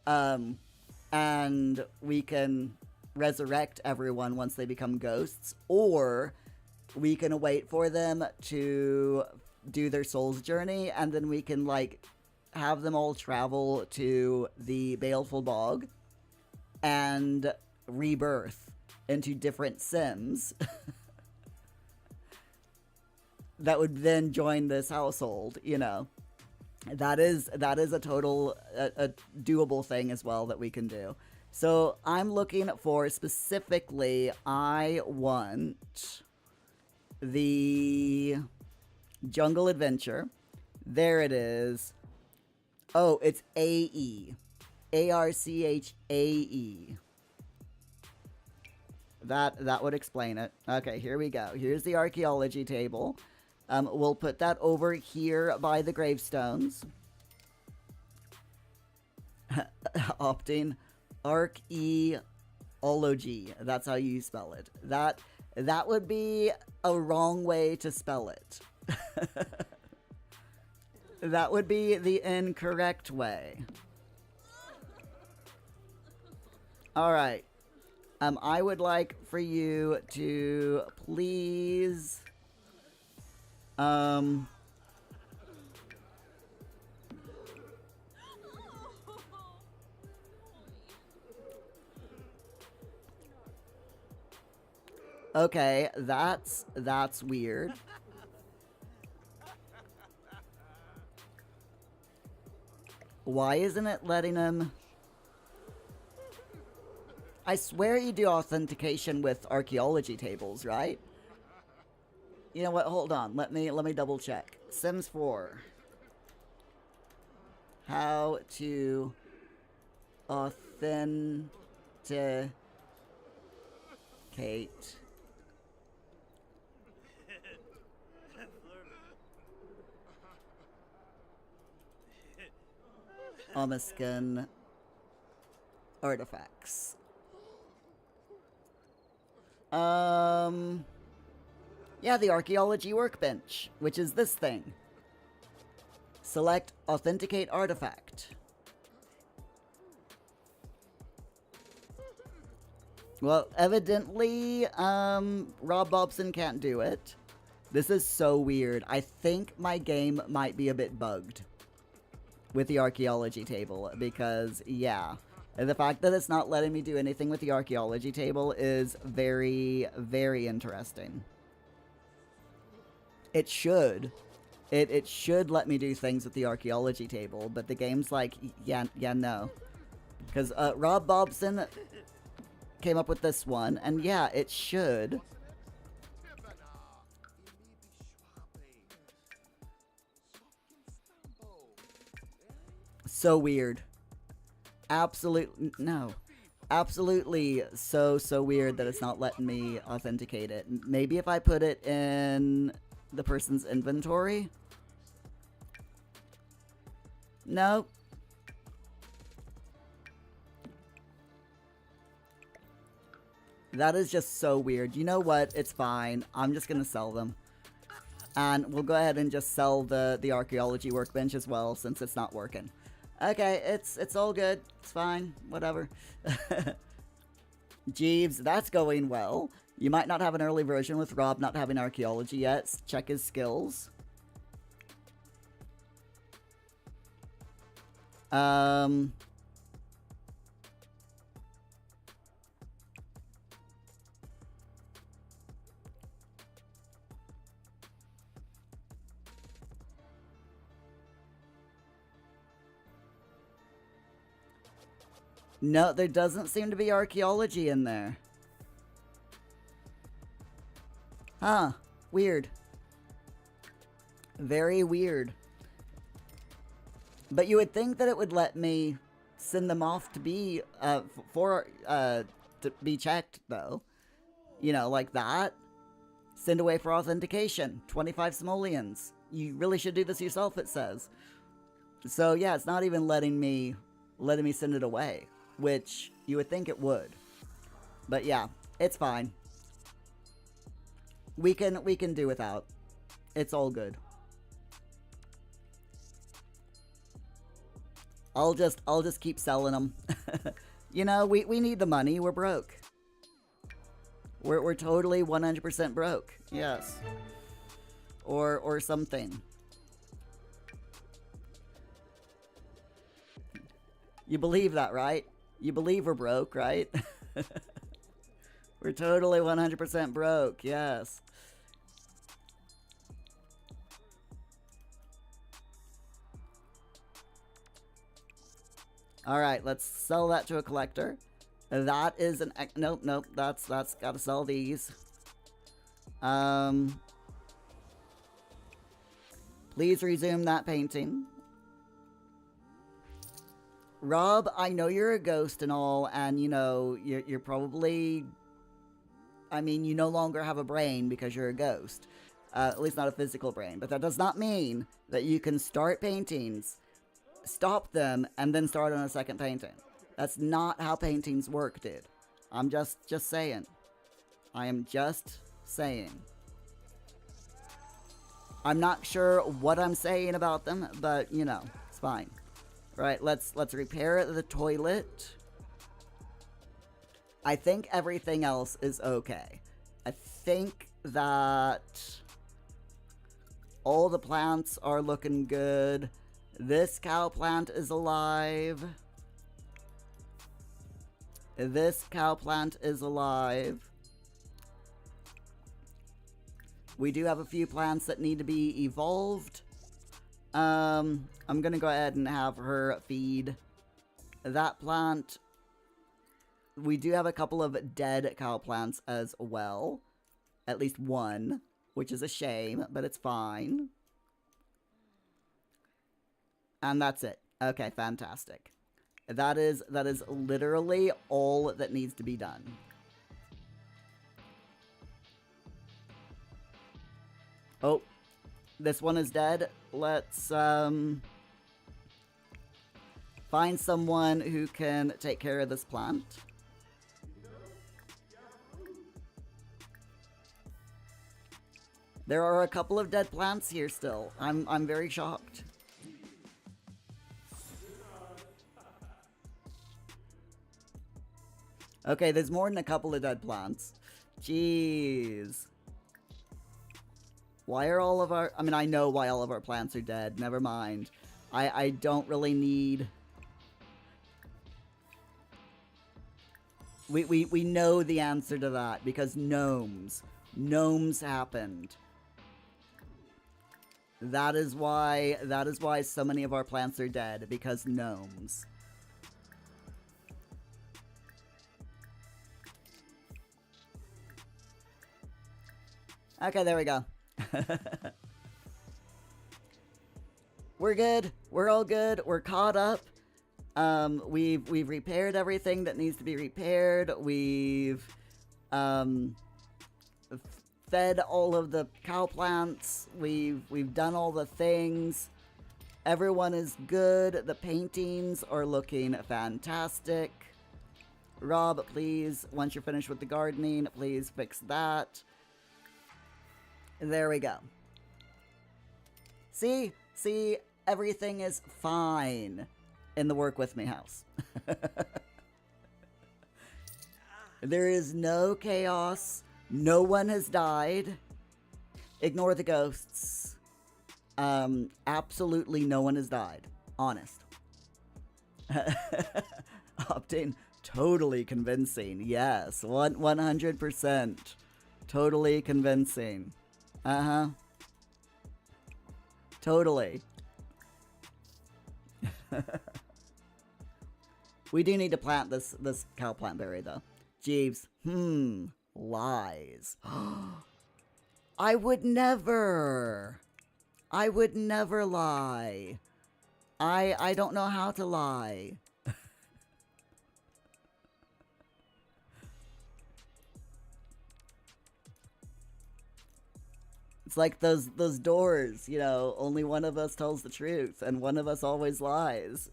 S2: and we can resurrect everyone once they become ghosts, or we can wait for them to do their soul's journey, and then we can like have them all travel to the Baleful Bog and rebirth into different Sims that would then join this household, you know. That is a total a doable thing as well that we can do. So I'm looking for specifically, I want the Jungle Adventure. There it is. Oh, it's AE. ARCHAE. That would explain it. Okay, here we go. Here's the archaeology table. We'll put that over here by the gravestones. Opting archaeology. That's how you spell it. That would be a wrong way to spell it. That would be the incorrect way. Alright. I would like for you to please... Okay, that's weird. Why isn't it letting him... I swear you do authentication with archaeology tables, right? You know what? Hold on. Let me double check. Sims 4. How to authenticate Omiskin artifacts. Yeah, the archaeology workbench, which is this thing. Select authenticate artifact. Well, evidently, Rob Bobson can't do it. This is so weird. I think my game might be a bit bugged with the archaeology table, because, yeah, the fact that it's not letting me do anything with the archaeology table is very, very interesting. It should. It should let me do things with the archaeology table, but the game's like, yeah, no. Because Rob Bobson came up with this one, and yeah, it should. So weird. No. Absolutely so weird that it's not letting me authenticate it. Maybe if I put it in the person's inventory? Nope. That is just so weird. You know what? It's fine. I'm just gonna sell them. And we'll go ahead and just sell the archaeology workbench as well, since it's not working. Okay, it's all good. It's fine. Whatever. Jeeves, that's going well. You might not have an early version with Rob not having archaeology yet. Check his skills. No, there doesn't seem to be archaeology in there. Huh. Weird. Very weird. But you would think that it would let me send them off to be, to be checked, though. You know, like that. Send away for authentication. 25 simoleons. You really should do this yourself, it says. So, yeah, it's not even letting me send it away. Which you would think it would. But yeah, it's fine. We can do without. It's all good. I'll just keep selling them. You know, we need the money. We're broke. We're totally 100% broke. Yes. Or something. You believe that, right? You believe we're broke, right? We're totally 100% broke, yes. Alright, let's sell that to a collector. That is an... Nope, that's gotta sell these. Please resume that painting. Rob, I know you're a ghost and all, and, you know, you're probably I mean, you no longer have a brain because you're a ghost. At least not a physical brain. But that does not mean that you can start paintings, stop them, and then start on a second painting. That's not how paintings work, dude. I'm just saying. I am just saying. I'm not sure what I'm saying about them, but, you know, it's fine. Right, let's repair the toilet. I think everything else is okay. I think that all the plants are looking good. This cow plant is alive. This cow plant is alive. We do have a few plants that need to be evolved. I'm gonna go ahead and have her feed that plant. We do have a couple of dead cow plants as well. At least one, which is a shame, but it's fine. And that's it. Okay, fantastic. That is literally all that needs to be done. Oh, this one is dead. Let's find someone who can take care of this plant. There are a couple of dead plants here still. I'm very shocked. Okay, there's more than a couple of dead plants. Jeez. Why are all of our... I mean, I know why all of our plants are dead. Never mind. I don't really need... We know the answer to that because gnomes. Gnomes happened. That is why so many of our plants are dead, because gnomes. Okay, there we go. We're good. We're all good. We're caught up. We've repaired everything that needs to be repaired. We've fed all of the cow plants. We've done all the things. Everyone is good. The paintings are looking fantastic. Rob, please, once you're finished with the gardening, please fix that. There we go. See, everything is fine in the Work With Me house. There is no chaos. No one has died. Ignore the ghosts. Absolutely no one has died. Honest. Opting. Totally convincing. Yes. 100%. Totally convincing. Uh-huh. Totally. We do need to plant this cow plant berry, though. Jeeves. Lies. I would never. I would never lie. I don't know how to lie. It's like those doors, you know, only one of us tells the truth and one of us always lies.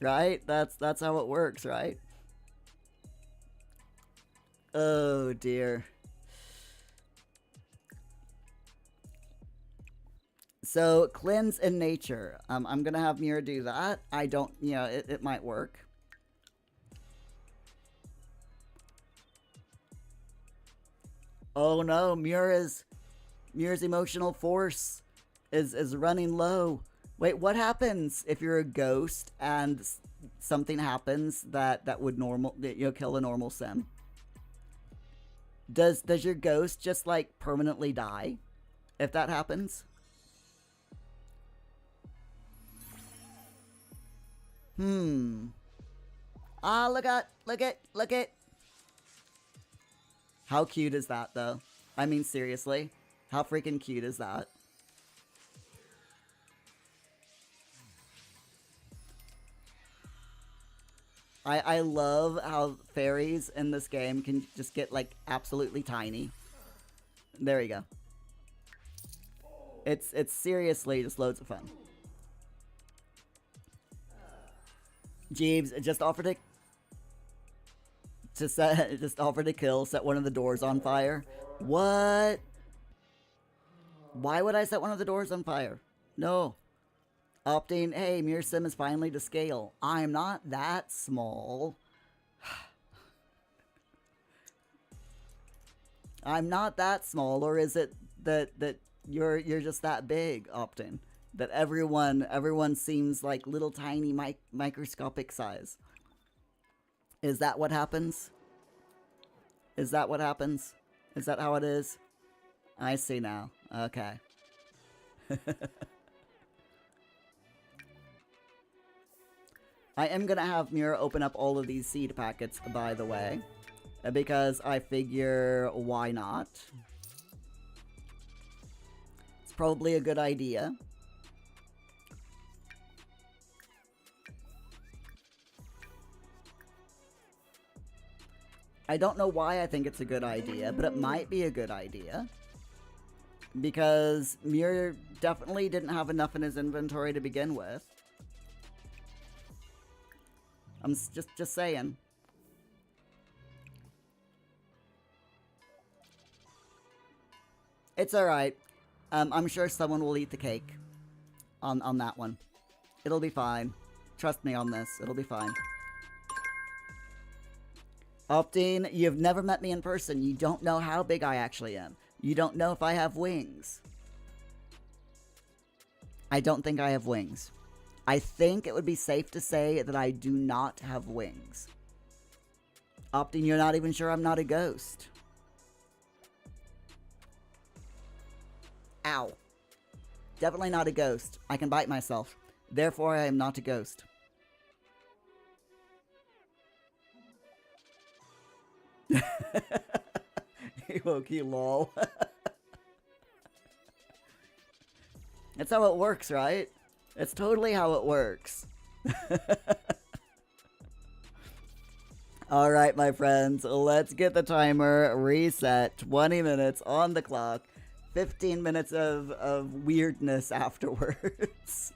S2: Right? That's how it works, right? Oh dear. So, cleanse in nature. I'm gonna have Mira do that. I don't, you know, it might work. Oh no, Mira's emotional force is running low. Wait, what happens if you're a ghost and something happens that would kill a normal sim? Does your ghost just like permanently die if that happens? Ah, look it. How cute is that, though? I mean, seriously. How freaking cute is that? I love how fairies in this game can just get, like, absolutely tiny. There we go. It's seriously just loads of fun. Jeeves just offered to kill, set one of the doors on fire. What? Why would I set one of the doors on fire? No. Opting, hey, Mirror Sim is finally to scale. I'm not that small. I'm not that small, or is it that you're just that big, Opting? That everyone seems like little tiny microscopic size. Is that what happens? Is that what happens? Is that how it is? I see now. Okay. I am gonna have Mira open up all of these seed packets, by the way, because I figure, why not? It's probably a good idea. I don't know why I think it's a good idea, but it might be a good idea. Because Mir definitely didn't have enough in his inventory to begin with. I'm just saying. It's alright. I'm sure someone will eat the cake on that one. It'll be fine. Trust me on this. It'll be fine. Opting, you've never met me in person. You don't know how big I actually am. You don't know if I have wings. I don't think I have wings. I think it would be safe to say that I do not have wings. Opting, you're not even sure I'm not a ghost. Ow. Definitely not a ghost. I can bite myself. Therefore, I am not a ghost. Ewoki lol. That's how it works, right? It's totally how it works. Alright, my friends, let's get the timer reset. 20 minutes on the clock. 15 minutes of weirdness afterwards.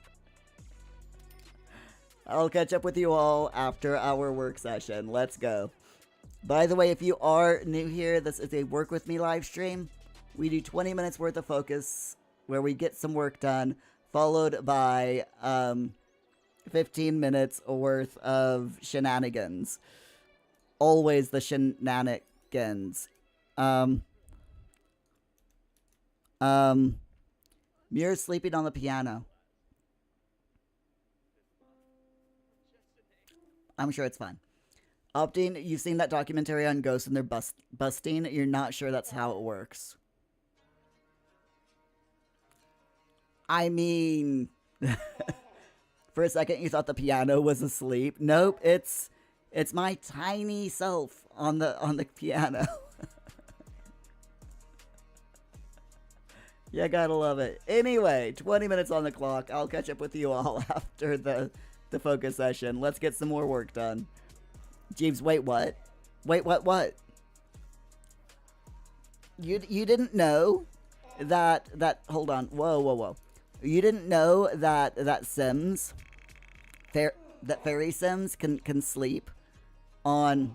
S2: I'll catch up with you all after our work session. Let's go. By the way, if you are new here, this is a Work With Me live stream. We do 20 minutes worth of focus, where we get some work done, followed by 15 minutes worth of shenanigans. Always the shenanigans. Mira's sleeping on the piano. I'm sure it's fine. Opting, you've seen that documentary on ghosts and they're busting. You're not sure that's how it works. I mean, for a second you thought the piano was asleep. Nope, it's my tiny self on the piano. Yeah, gotta love it. Anyway, 20 minutes on the clock. I'll catch up with you all after the focus session. Let's get some more work done. Jeeves, wait, what? Wait, what? You didn't know that hold on. Whoa. You didn't know that Sims that fairy Sims can sleep on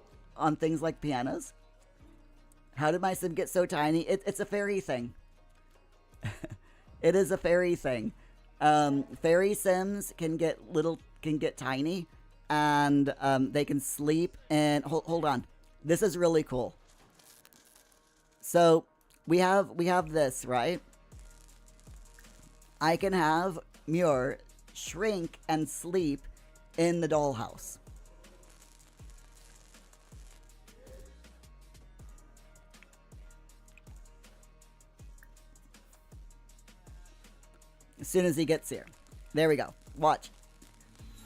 S2: things like pianos? How did my Sim get so tiny? It's a fairy thing. It is a fairy thing. Fairy Sims can get tiny, and they can sleep. And hold on, this is really cool. So we have this, right? I can have Muir shrink and sleep in the dollhouse. As soon as he gets here. There we go. Watch.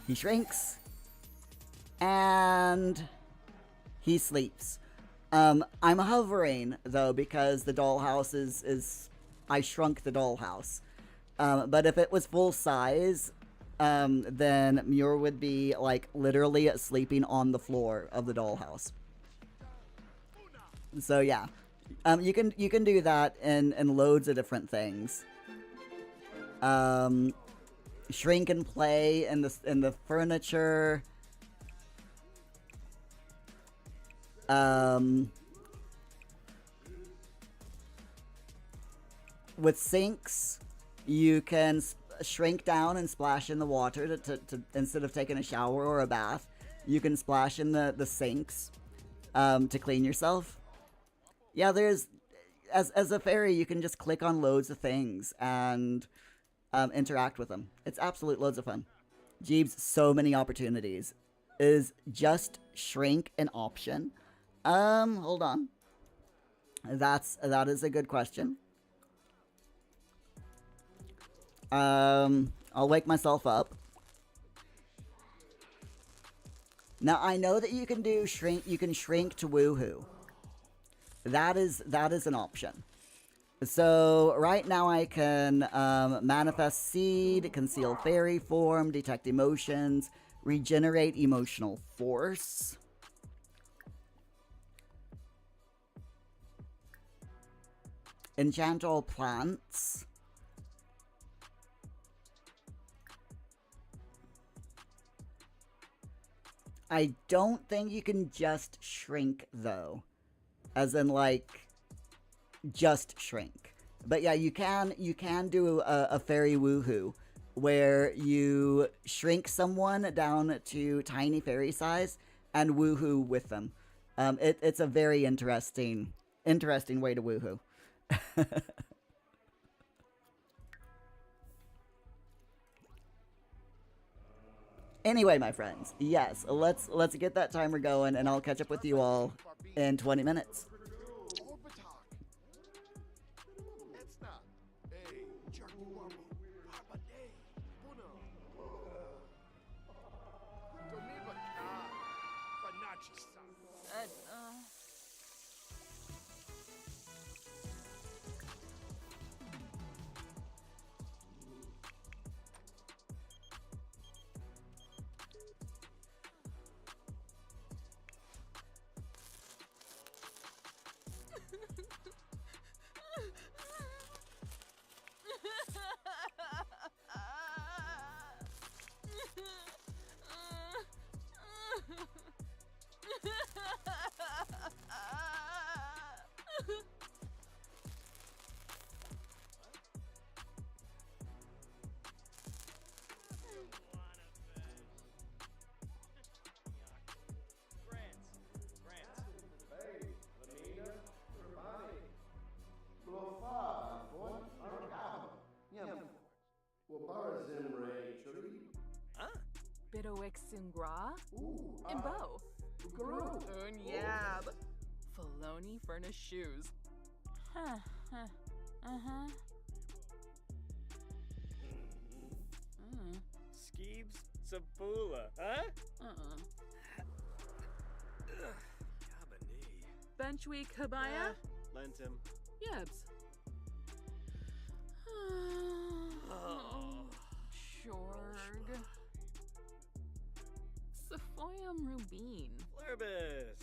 S2: He shrinks. And he sleeps. I'm hovering, though, because the dollhouse is I shrunk the dollhouse. But if it was full size, then Muir would be like literally sleeping on the floor of the dollhouse. So yeah, you can do that in loads of different things. Shrink and play in the furniture. With sinks, you can shrink down and splash in the water to instead of taking a shower or a bath. You can splash in the sinks to clean yourself. Yeah, there's as a fairy, you can just click on loads of things and interact with them. It's absolute loads of fun. Jeeves, so many opportunities. Is just shrink an option? Hold on. That is a good question. I'll wake myself up. Now I know that you can do shrink. You can shrink to woohoo. That is an option. So right now I can manifest seed, conceal fairy form, detect emotions, regenerate emotional force. Enchant all plants. I don't think you can just shrink, though. As in, like, just shrink. But yeah, you can do a fairy woohoo, where you shrink someone down to tiny fairy size and woohoo with them. It's a very interesting way to woohoo. Anyway, my friends, yes, let's get that timer going, and I'll catch up with you all in 20 minutes.
S5: Bidoexingra, Imbo, Unyab, Filoni furnish shoes.
S3: Skeebs Sapula, huh? Cabernet.
S5: Benchweek Habaya,
S3: Lent him.
S5: Yebs. Shorg. Sephoium Rubin.
S3: Flurbus.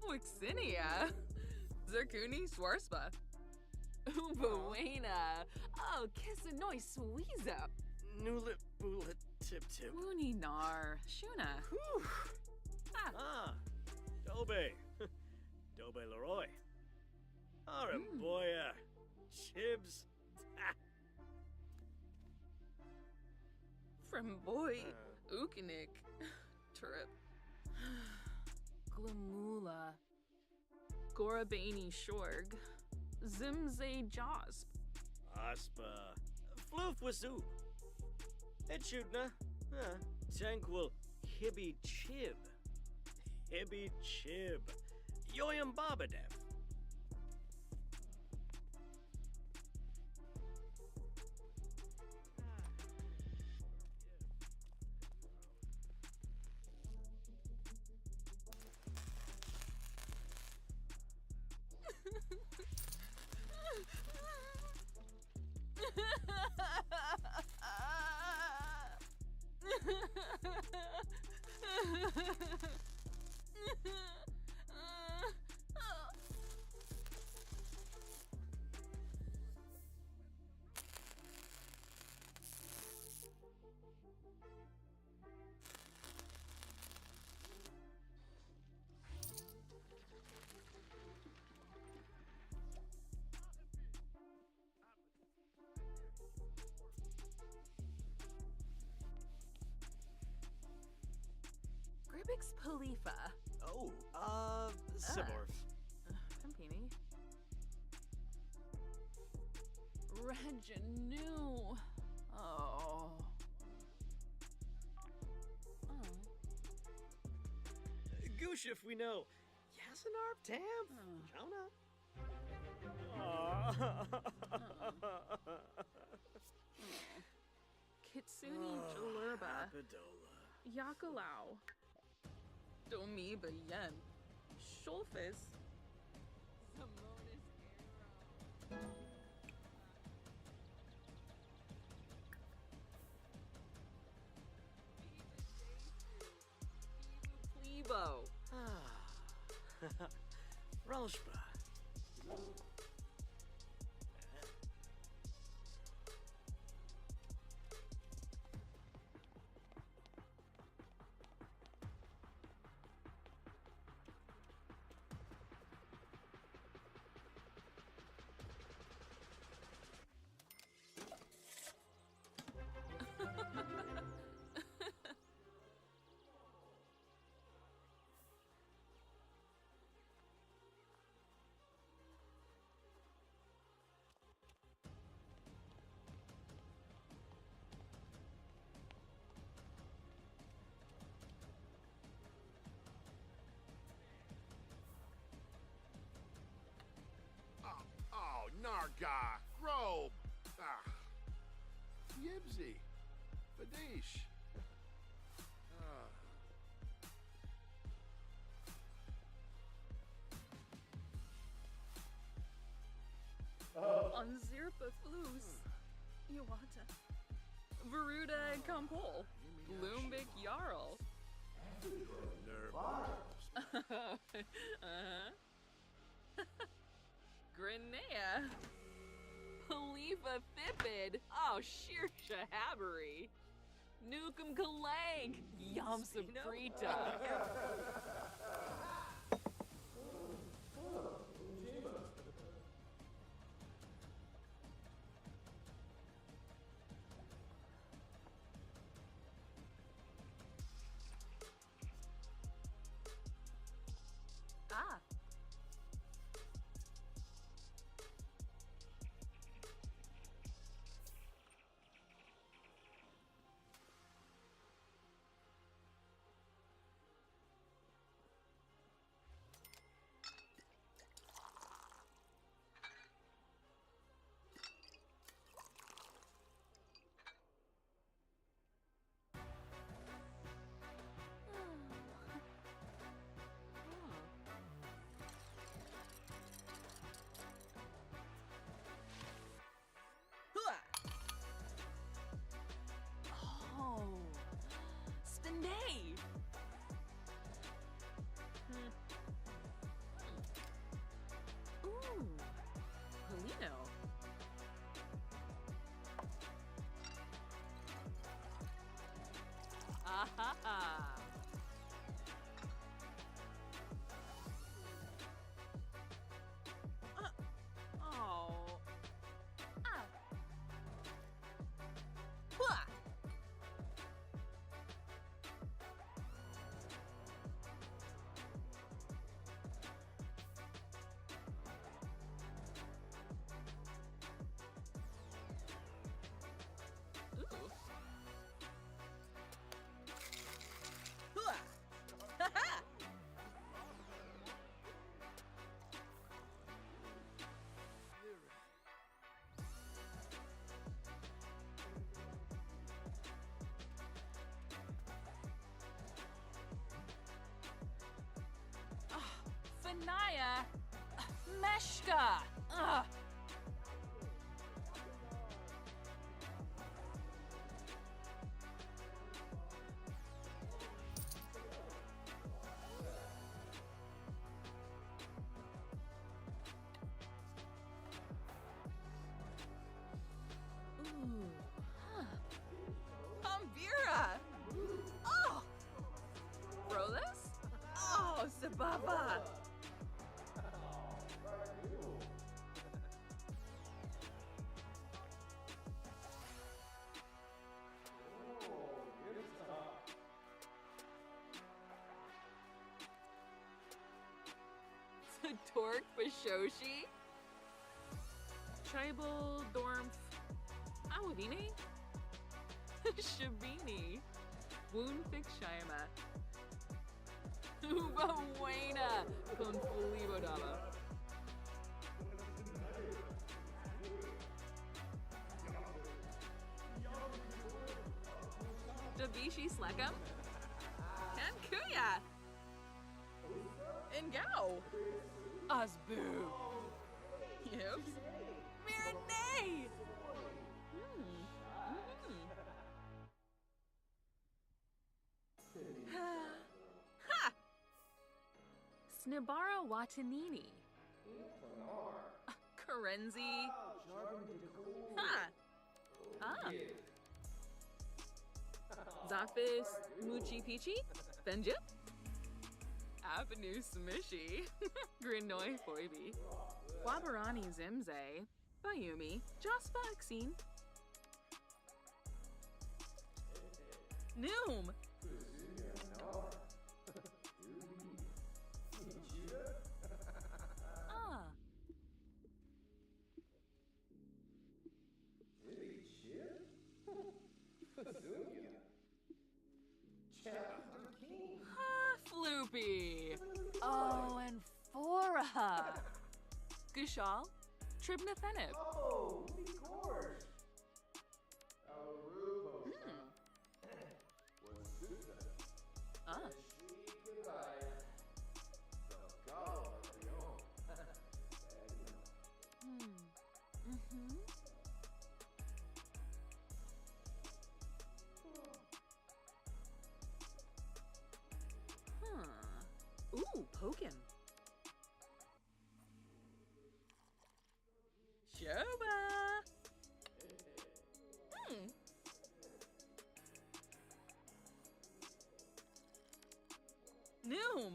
S5: Wixinia. Zircuni Swarspa. Ubuena. Oh, Kissanoi Sweeza.
S3: Nulit Bulit Tip Tip.
S5: Woony Nar. Shuna.
S3: Dobe. Dobe Leroy. Aramboya. Chibs.
S5: From boy. Ukinik. Trip. Glamula. Gorabani Shorg. Zimze Josp.
S3: Aspa. Floof Wazoo. Etchudna. Tranquil. Hibby Chib. Hibby Chib. Yoyam Babadev.
S5: Tribix Palifa.
S3: Oh, Siborf.
S5: Pimpini. Reginu. Oh.
S3: Goosh if we know. Yasinarp Tam? Jonah?
S5: Kitsuni Jalurba.
S3: Padola.
S5: Yakalau. Domiba Yen. Shulfis. Zamonis Arrow. Plebo.
S3: Ralshba.
S6: Oh, Narga. Grobe. Ah. Yibsy. Fadish. Ah.
S5: Unzirpa Flus. Iwata. Veruda Kampol. Lumbik Jarl.
S6: Nerve.
S5: Grenea. Khalifa Thipid. Oh, sheer shahabbery. Nukem Kalang. Yam Saprita. Ah. Oh, Spinay. Ooh, Polino. Ah ha ha. Oh. Ah. Hua. Ooh. Hua. Ha ha. Fanaya. Meshka. Ugh. Ooh. Huh. Ambira. Oh. Rolas? Oh, Sababa. Torque Bashoshi? Tribal Dormf Awabine? Shabini. Woundfix Shayama. Uba Buena con Fulibo Dama. Dabishi Slekam? And Kuya! And Gao! Osboo! Yips? Miranay! Ha! Snibara Watanini. Karenzi. Ha! Ah. Zafis Muchi Pichi. Benjip. Avenue Smishy. Grinoi Foibi. Wabarani Zimze. Bayumi. Jaspa Exine. Noom. Ah. Ha, Floopy. Oh, and Fora. Gushal. Tribnathenib.
S1: Oh, of course.
S5: Ah. Mm-hmm. Huh. Ooh, Pokin. Shoba. Noom.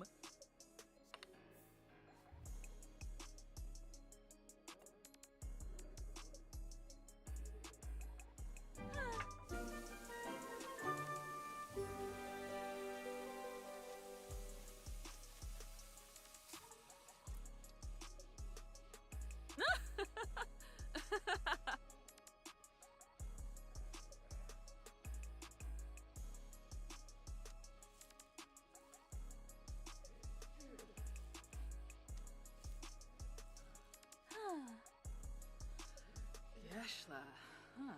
S5: Yeshla. Huh.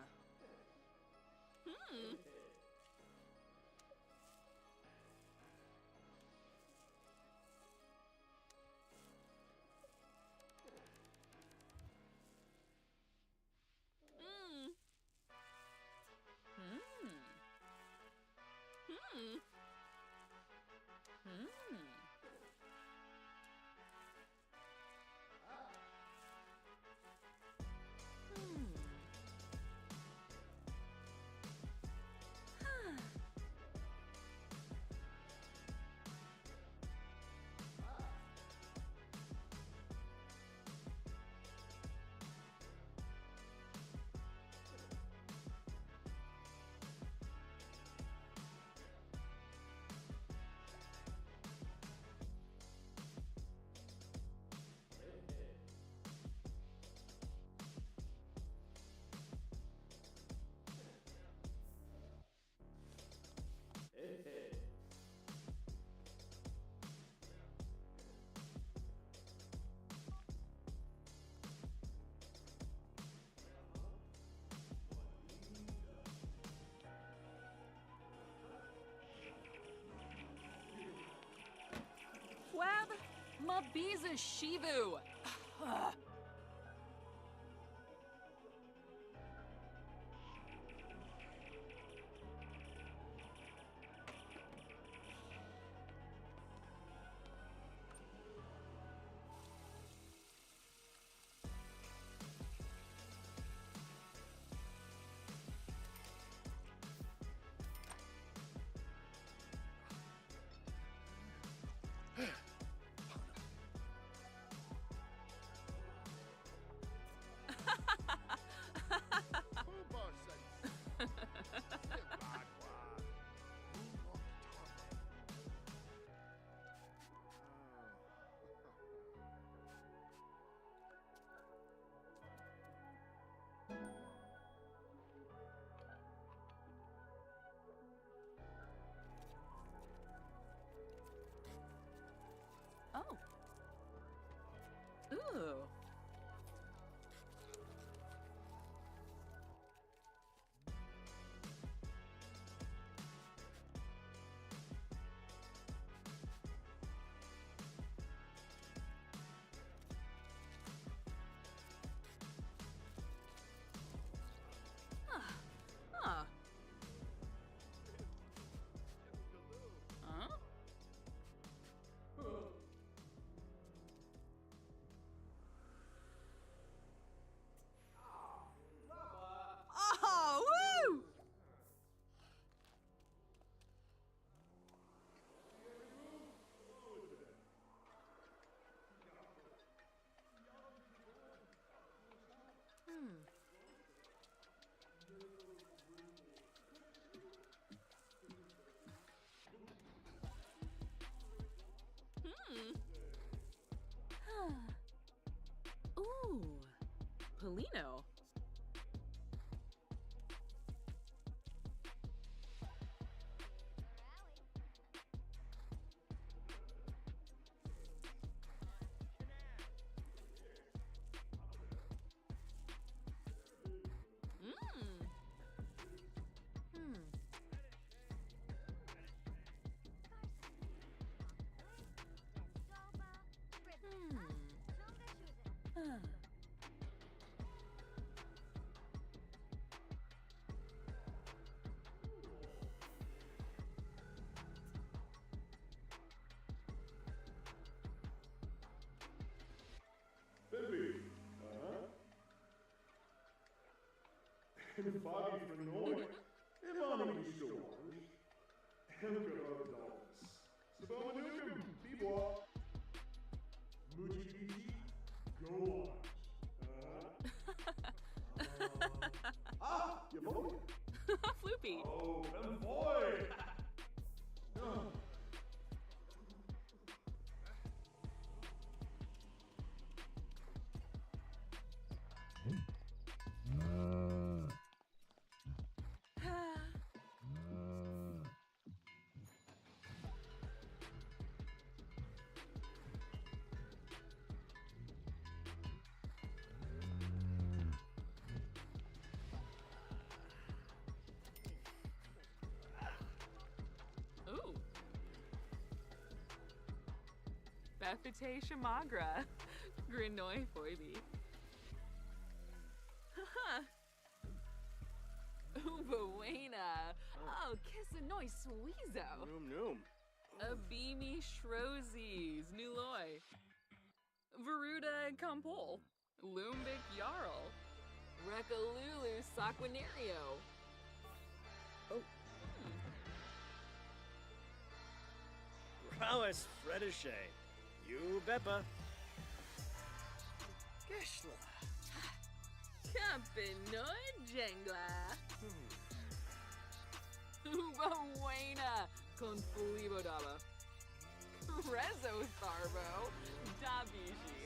S5: Web Mabiza Shivu. Ooh, Polino.
S6: Baby. Foggy for noi. Emani stores. Emperor dollars. Sabomanukum. Bebois. Mujibiji. Go on. You voted.
S5: Floopy.
S6: Oh, boy.
S5: Ooh. Befite Shamagra. Grinoi Foibi. Ubawana. Oh, Kissanoi Sweezo.
S3: Noom noom.
S5: Abimi Shrozes. Nuloi. Veruda and Kampol. Lumbik Jarl. Rekalulu Saquinario.
S3: Prowess Fredishe. You Beppa. Geshla.
S5: Campinoid Jengla. Ubawana. Confulibo Daba. Rezo Tharbo. Dabishi.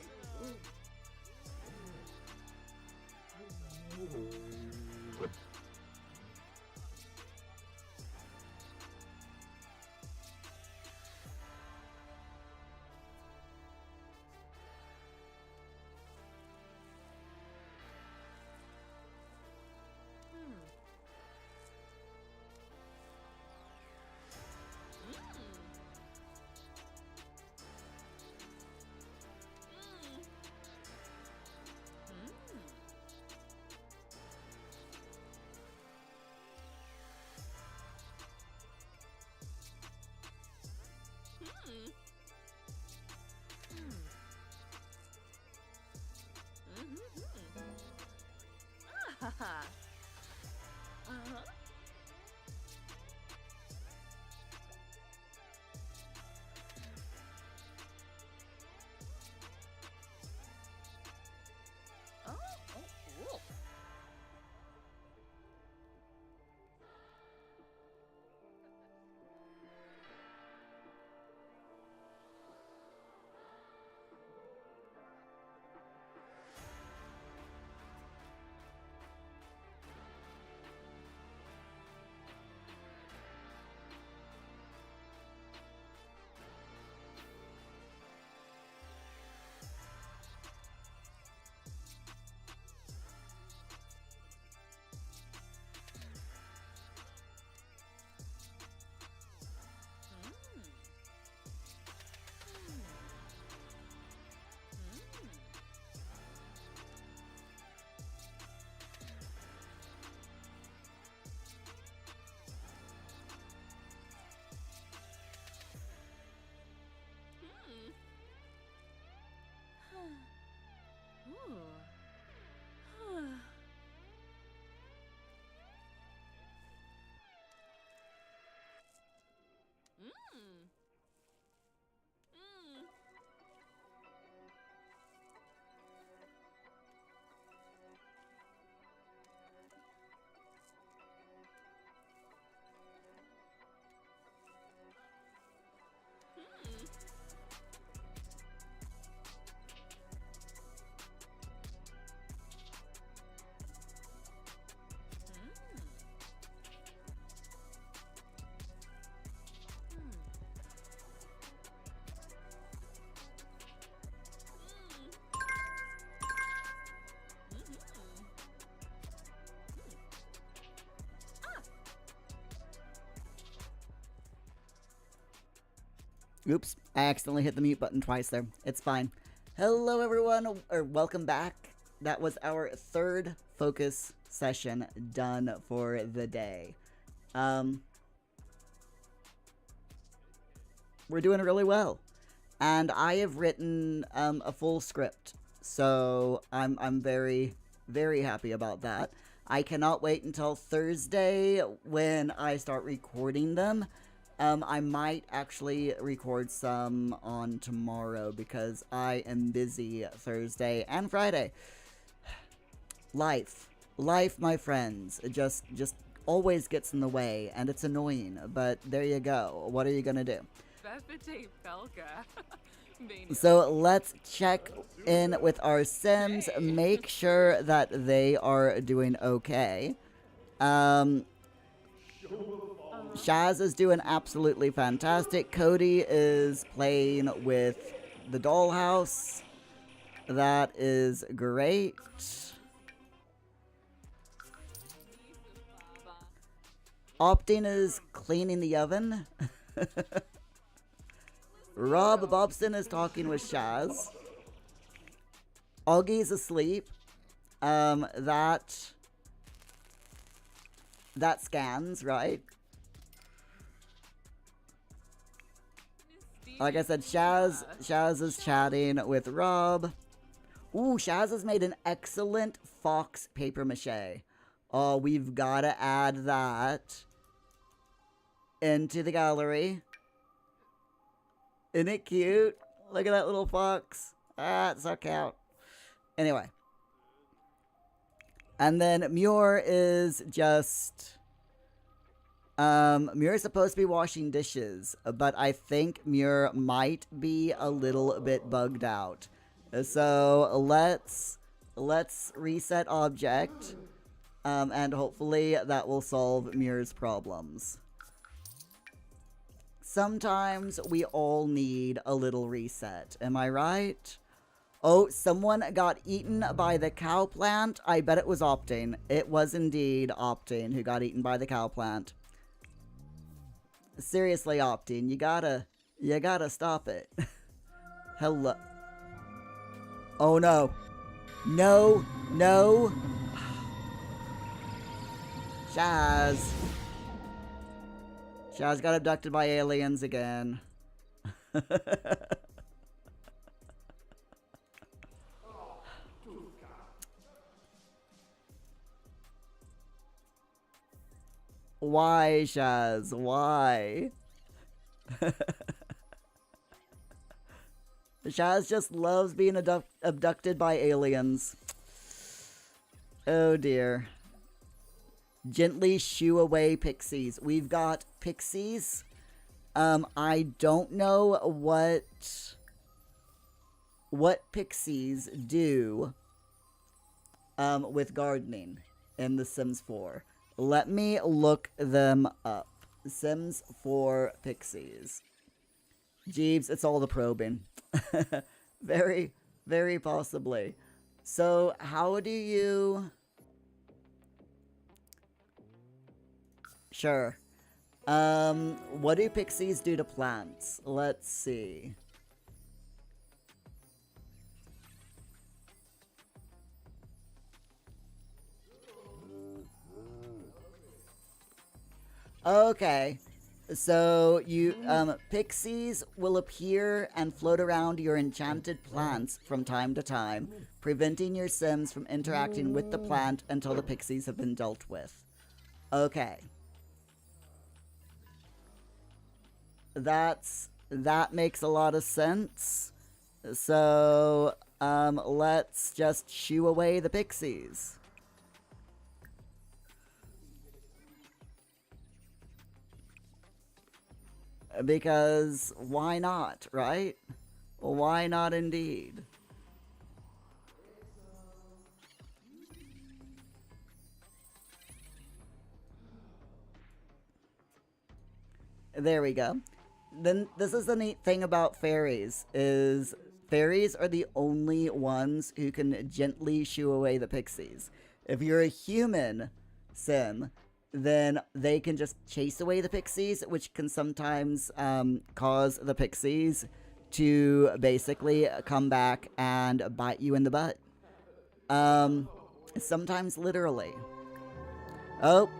S2: Oops, I accidentally hit the mute button twice there. It's fine. Hello everyone, or welcome back. That was our third focus session done for the day. We're doing really well. And I have written a full script. So I'm very, very happy about that. I cannot wait until Thursday when I start recording them. I might actually record some on tomorrow because I am busy Thursday and Friday. Life, my friends, it just always gets in the way, and it's annoying. But there you go. What are you gonna do? So let's check in with our Sims, make sure that they are doing okay. Shaz is doing absolutely fantastic. Cody is playing with the dollhouse. That is great. Opting is cleaning the oven. Rob Bobson is talking with Shaz. Augie's asleep. That scans, right? Like I said, Shaz is chatting with Rob. Ooh, Shaz has made an excellent fox paper mache. Oh, we've got to add that into the gallery. Isn't it cute? Look at that little fox. Ah, it's so cute. Anyway. And then Muir is just... Muir is supposed to be washing dishes, but I think Muir might be a little bit bugged out. So let's reset object, and hopefully that will solve Muir's problems. Sometimes we all need a little reset, am I right? Oh, someone got eaten by the cow plant. I bet it was Opting. It was indeed Opting who got eaten by the cow plant. Seriously, Opting, you gotta stop it. Hello. Oh no. No. Shaz. Shaz got abducted by aliens again. Why, Shaz? Why? Shaz just loves being abducted by aliens. Oh dear. Gently shoo away pixies. We've got pixies. I don't know what pixies do with gardening in The Sims 4. Let me look them up. Sims 4 pixies. Jeeves, it's all the probing. Very, very possibly. So, how do you... Sure. What do pixies do to plants? Let's see. Okay. So, pixies will appear and float around your enchanted plants from time to time, preventing your Sims from interacting with the plant until the pixies have been dealt with. Okay. That makes a lot of sense. So, let's just shoo away the pixies. Because why not, right? Why not indeed? There we go. Then this is the neat thing about fairies, is fairies are the only ones who can gently shoo away the pixies. If you're a human Sim, then they can just chase away the pixies, which can sometimes cause the pixies to basically come back and bite you in the butt. Sometimes literally. Oh.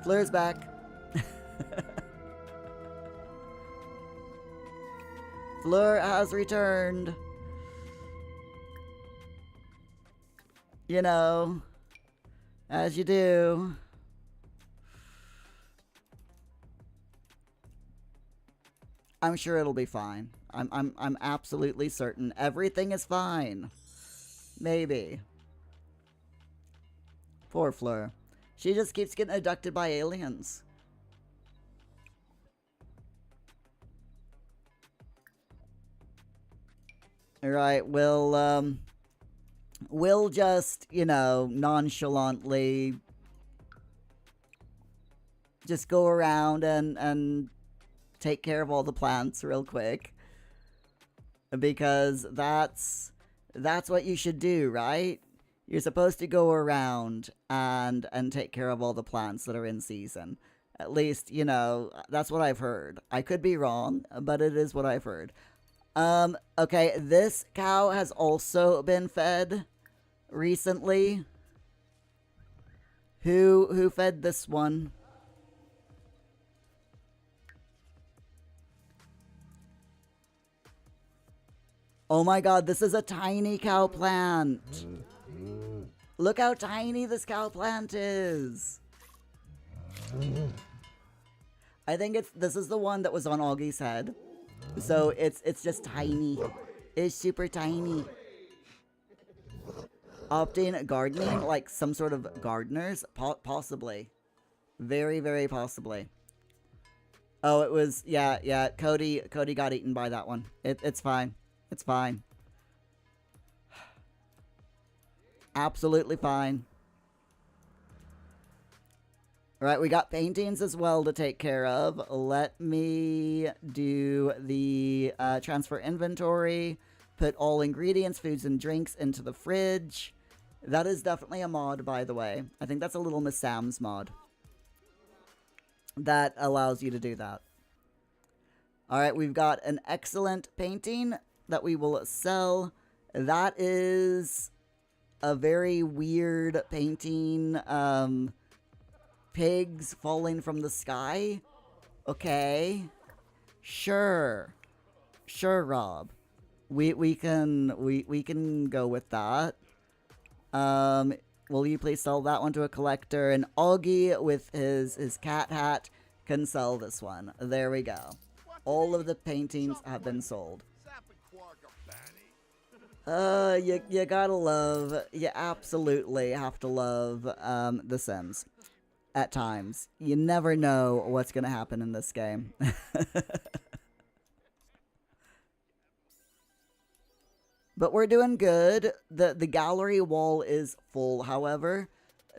S2: Fleur's back. Fleur has returned. You know, as you do. I'm sure it'll be fine. I'm absolutely certain everything is fine. Maybe. Poor Fleur. She just keeps getting abducted by aliens. Alright, we'll just, you know, nonchalantly just go around and take care of all the plants real quick. Because that's what you should do, right? You're supposed to go around and take care of all the plants that are in season. At least, you know, that's what I've heard. I could be wrong, but it is what I've heard. Okay, this cow has also been fed recently. Who fed this one? Oh my god, this is a tiny cow plant. Look how tiny this cow plant is. I think this is the one that was on Augie's head. So it's just tiny. It's super tiny. Opting gardening, like some sort of gardeners? Possibly. Very, very possibly. Oh, it was, yeah, Cody got eaten by that one. It's fine. It's fine. Absolutely fine. Alright, we got paintings as well to take care of. Let me do the transfer inventory. Put all ingredients, foods, and drinks into the fridge. That is definitely a mod, by the way. I think that's a little Miss Sam's mod. That allows you to do that. Alright, we've got an excellent painting that we will sell. That is a very weird painting. Pigs falling from the sky. Okay. Sure, Rob. We can go with that. Will you please sell that one to a collector? And Augie with his cat hat can sell this one. There we go. All of the paintings have been sold. You gotta love, you absolutely have to love, The Sims. At times. You never know what's gonna happen in this game. But we're doing good. The gallery wall is full, however.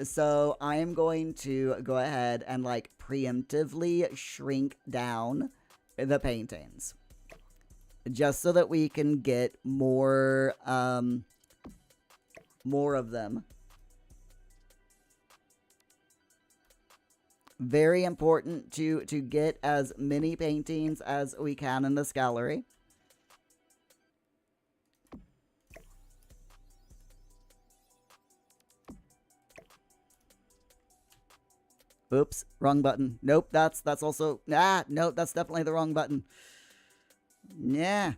S2: So I am going to go ahead and, like, preemptively shrink down the paintings. Just so that we can get more of them. Very important to get as many paintings as we can in this gallery. Oops, wrong button. Nope, that's also... nope, that's definitely the wrong button. Yeah.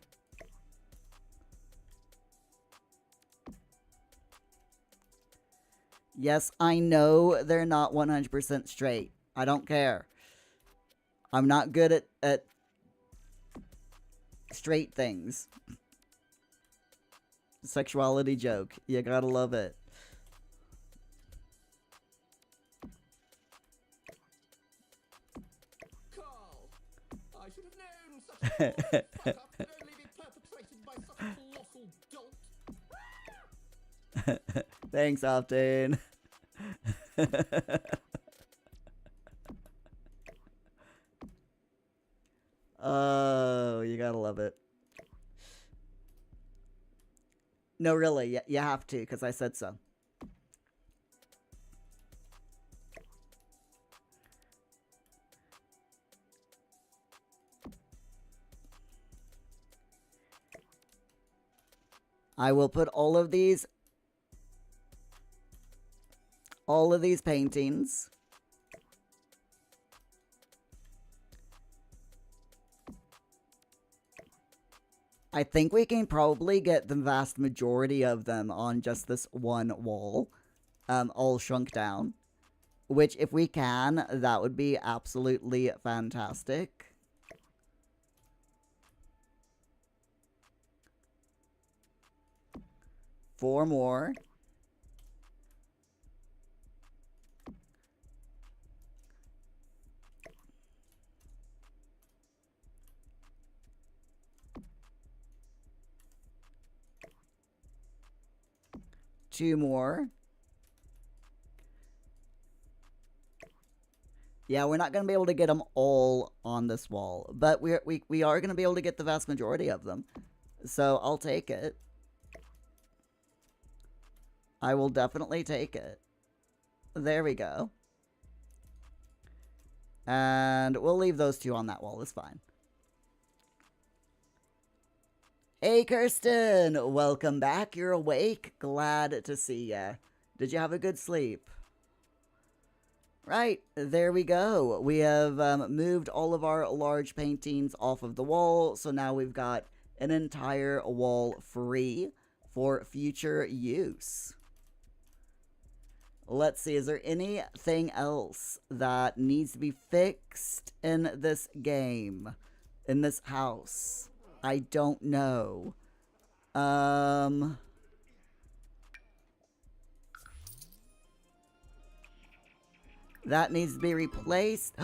S2: Yes, I know they're not 100% straight. I don't care. I'm not good at straight things. Sexuality joke. You gotta love it.
S1: Carl, I should have known such a fuck up could only be perpetrated by such a colossal dolt.
S2: Thanks, Optin. Oh, you gotta love it. No, really, you have to, because I said so. I will put all of these paintings. I think we can probably get the vast majority of them on just this one wall, all shrunk down. Which, if we can, that would be absolutely fantastic. Four more. Two more. Yeah, we're not going to be able to get them all on this wall, but we are going to be able to get the vast majority of them. So I'll take it. I will definitely take it. There we go. And we'll leave those two on that wall. It's fine. Hey, Kirsten! Welcome back. You're awake. Glad to see ya. Did you have a good sleep? Right, there we go. We have moved all of our large paintings off of the wall, so now we've got an entire wall free for future use. Let's see, is there anything else that needs to be fixed in this game? In this house? I don't know. That needs to be replaced.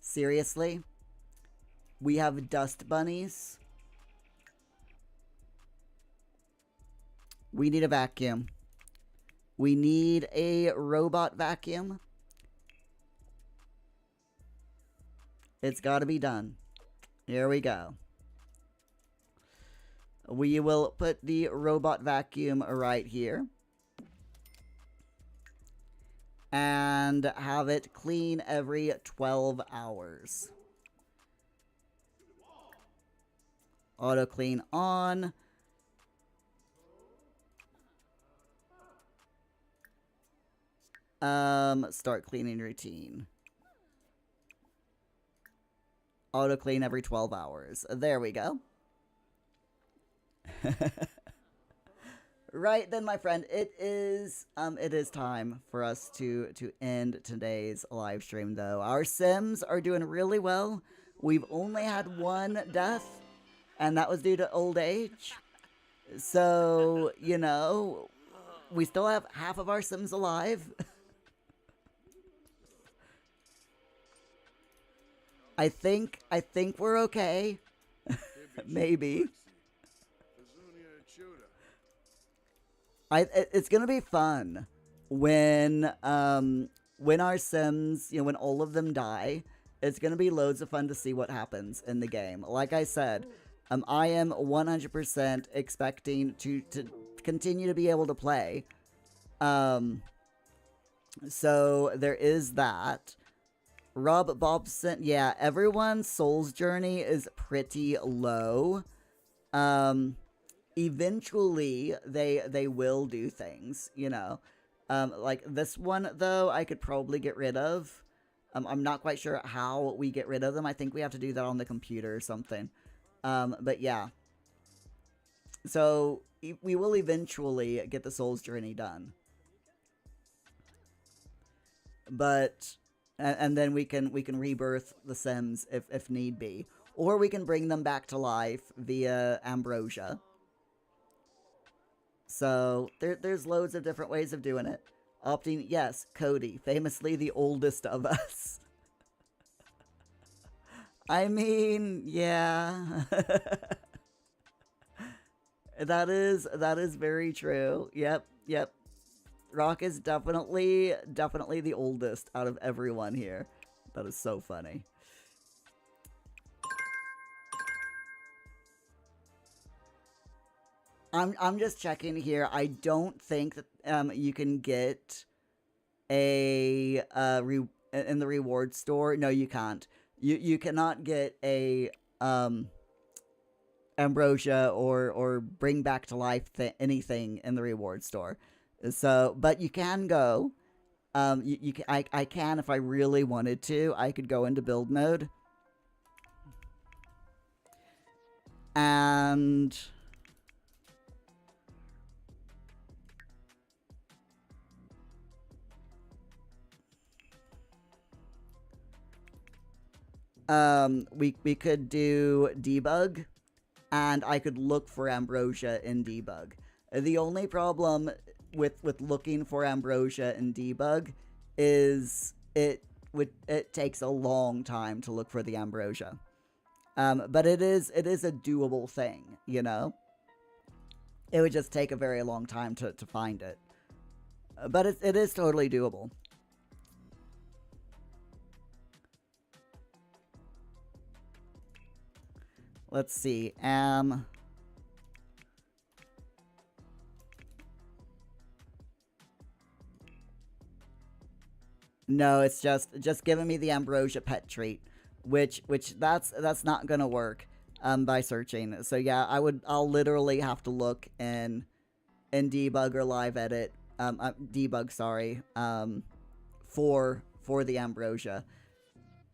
S2: Seriously? We have dust bunnies? We need a vacuum. We need a robot vacuum. It's got to be done. Here we go. We will put the robot vacuum right here. And have it clean every 12 hours. Auto clean on. Start cleaning routine. Auto clean every 12 hours. There we go. Right then, my friend, it is time for us to end today's live stream, though. Our Sims are doing really well. We've only had one death, and that was due to old age. So, you know, we still have half of our Sims alive. I think we're okay. Maybe. It's gonna be fun when our Sims, you know, when all of them die. It's gonna be loads of fun to see what happens in the game. Like I said, I am 100% expecting to continue to be able to play. So there is that. Rob Bobson, yeah, everyone's Soul's journey is pretty low. Eventually, they will do things, you know. Like this one, though, I could probably get rid of. I'm not quite sure how we get rid of them. I think we have to do that on the computer or something. But yeah. So, we will eventually get the Soul's journey done. But... And then we can rebirth the Sims if need be. Or we can bring them back to life via ambrosia. So, there's loads of different ways of doing it. Opting, yes, Cody, famously the oldest of us. I mean, yeah. That is very true. Yep. Rock is definitely the oldest out of everyone here. That is so funny. I'm just checking here. I don't think that you can get a in the reward store. No, you can't. You cannot get a ambrosia or bring back to life anything in the reward store. So, but you can go. I can, if I really wanted to, I could go into build mode. And we could do debug, and I could look for ambrosia in debug. The only problem with looking for ambrosia in debug is it takes a long time to look for the ambrosia. But it is a doable thing, you know? It would just take a very long time to find it. But it is totally doable. Let's see. No, it's just giving me the ambrosia pet treat, which that's not gonna work by searching. So yeah, I'll literally have to look in debug or live edit, debug, sorry, for the ambrosia.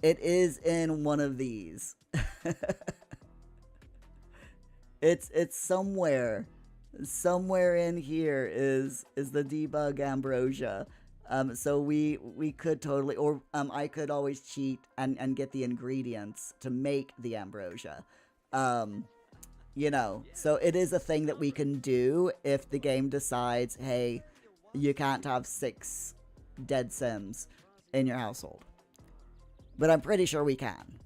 S2: It is in one of these. It's somewhere in here is the debug ambrosia. So we could totally, or I could always cheat and get the ingredients to make the ambrosia. You know, so it is a thing that we can do if the game decides, hey, you can't have 6 dead Sims in your household. But I'm pretty sure we can.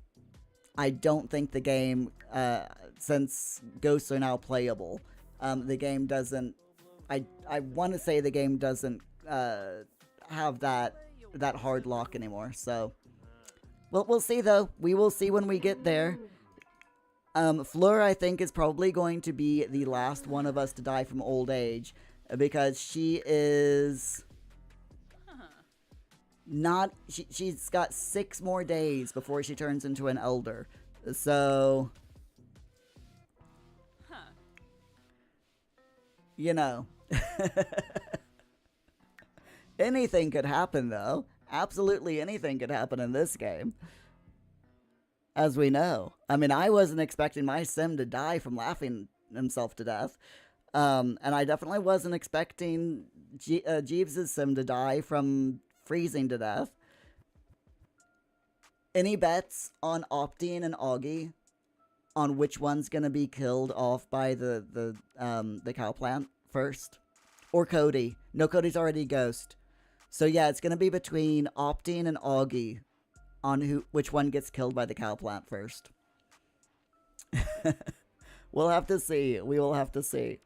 S2: I don't think the game, since ghosts are now playable, the game doesn't, I want to say the game doesn't have that hard lock anymore. So we'll see though. We will see when we get there. Fleur, I think, is probably going to be the last one of us to die from old age, because she is not, she's got 6 more days before she turns into an elder. So you know. Anything could happen, though. Absolutely anything could happen in this game. As we know. I mean, I wasn't expecting my sim to die from laughing himself to death. And I definitely wasn't expecting Jeeves' sim to die from freezing to death. Any bets on Optine and Augie on which one's gonna be killed off by the cow plant first? Or Cody? No, Cody's already a ghost. So yeah, it's gonna be between Optine and Augie on which one gets killed by the cow plant first. We'll have to see. We will have to see.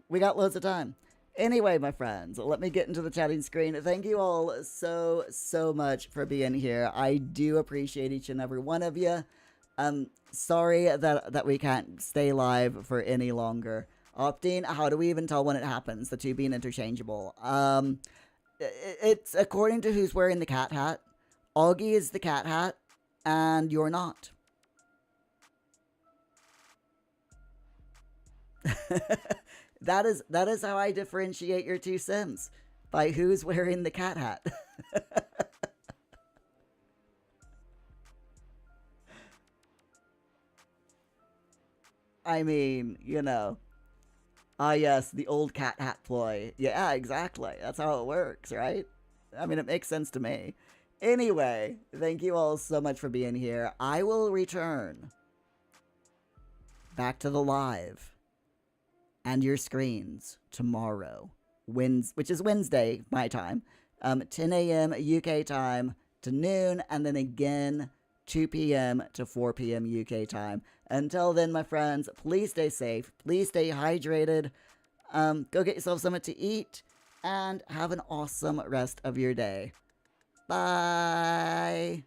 S2: We got loads of time. Anyway, my friends, let me get into the chatting screen. Thank you all so much for being here. I do appreciate each and every one of you. Sorry that we can't stay live for any longer. Optine, how do we even tell when it happens? The two being interchangeable. It's according to who's wearing the cat hat. Augie is the cat hat, and you're not. That is how I differentiate your two Sims. By who's wearing the cat hat. I mean, you know. Ah, yes, the old cat hat ploy. Yeah, exactly. That's how it works, right? I mean, it makes sense to me. Anyway, thank you all so much for being here. I will return back to the live and your screens tomorrow, which is Wednesday, my time, 10 a.m. UK time to noon, and then again 2 p.m. to 4 p.m. UK time. Until then, my friends, please stay safe, please stay hydrated, go get yourself something to eat, and have an awesome rest of your day. Bye!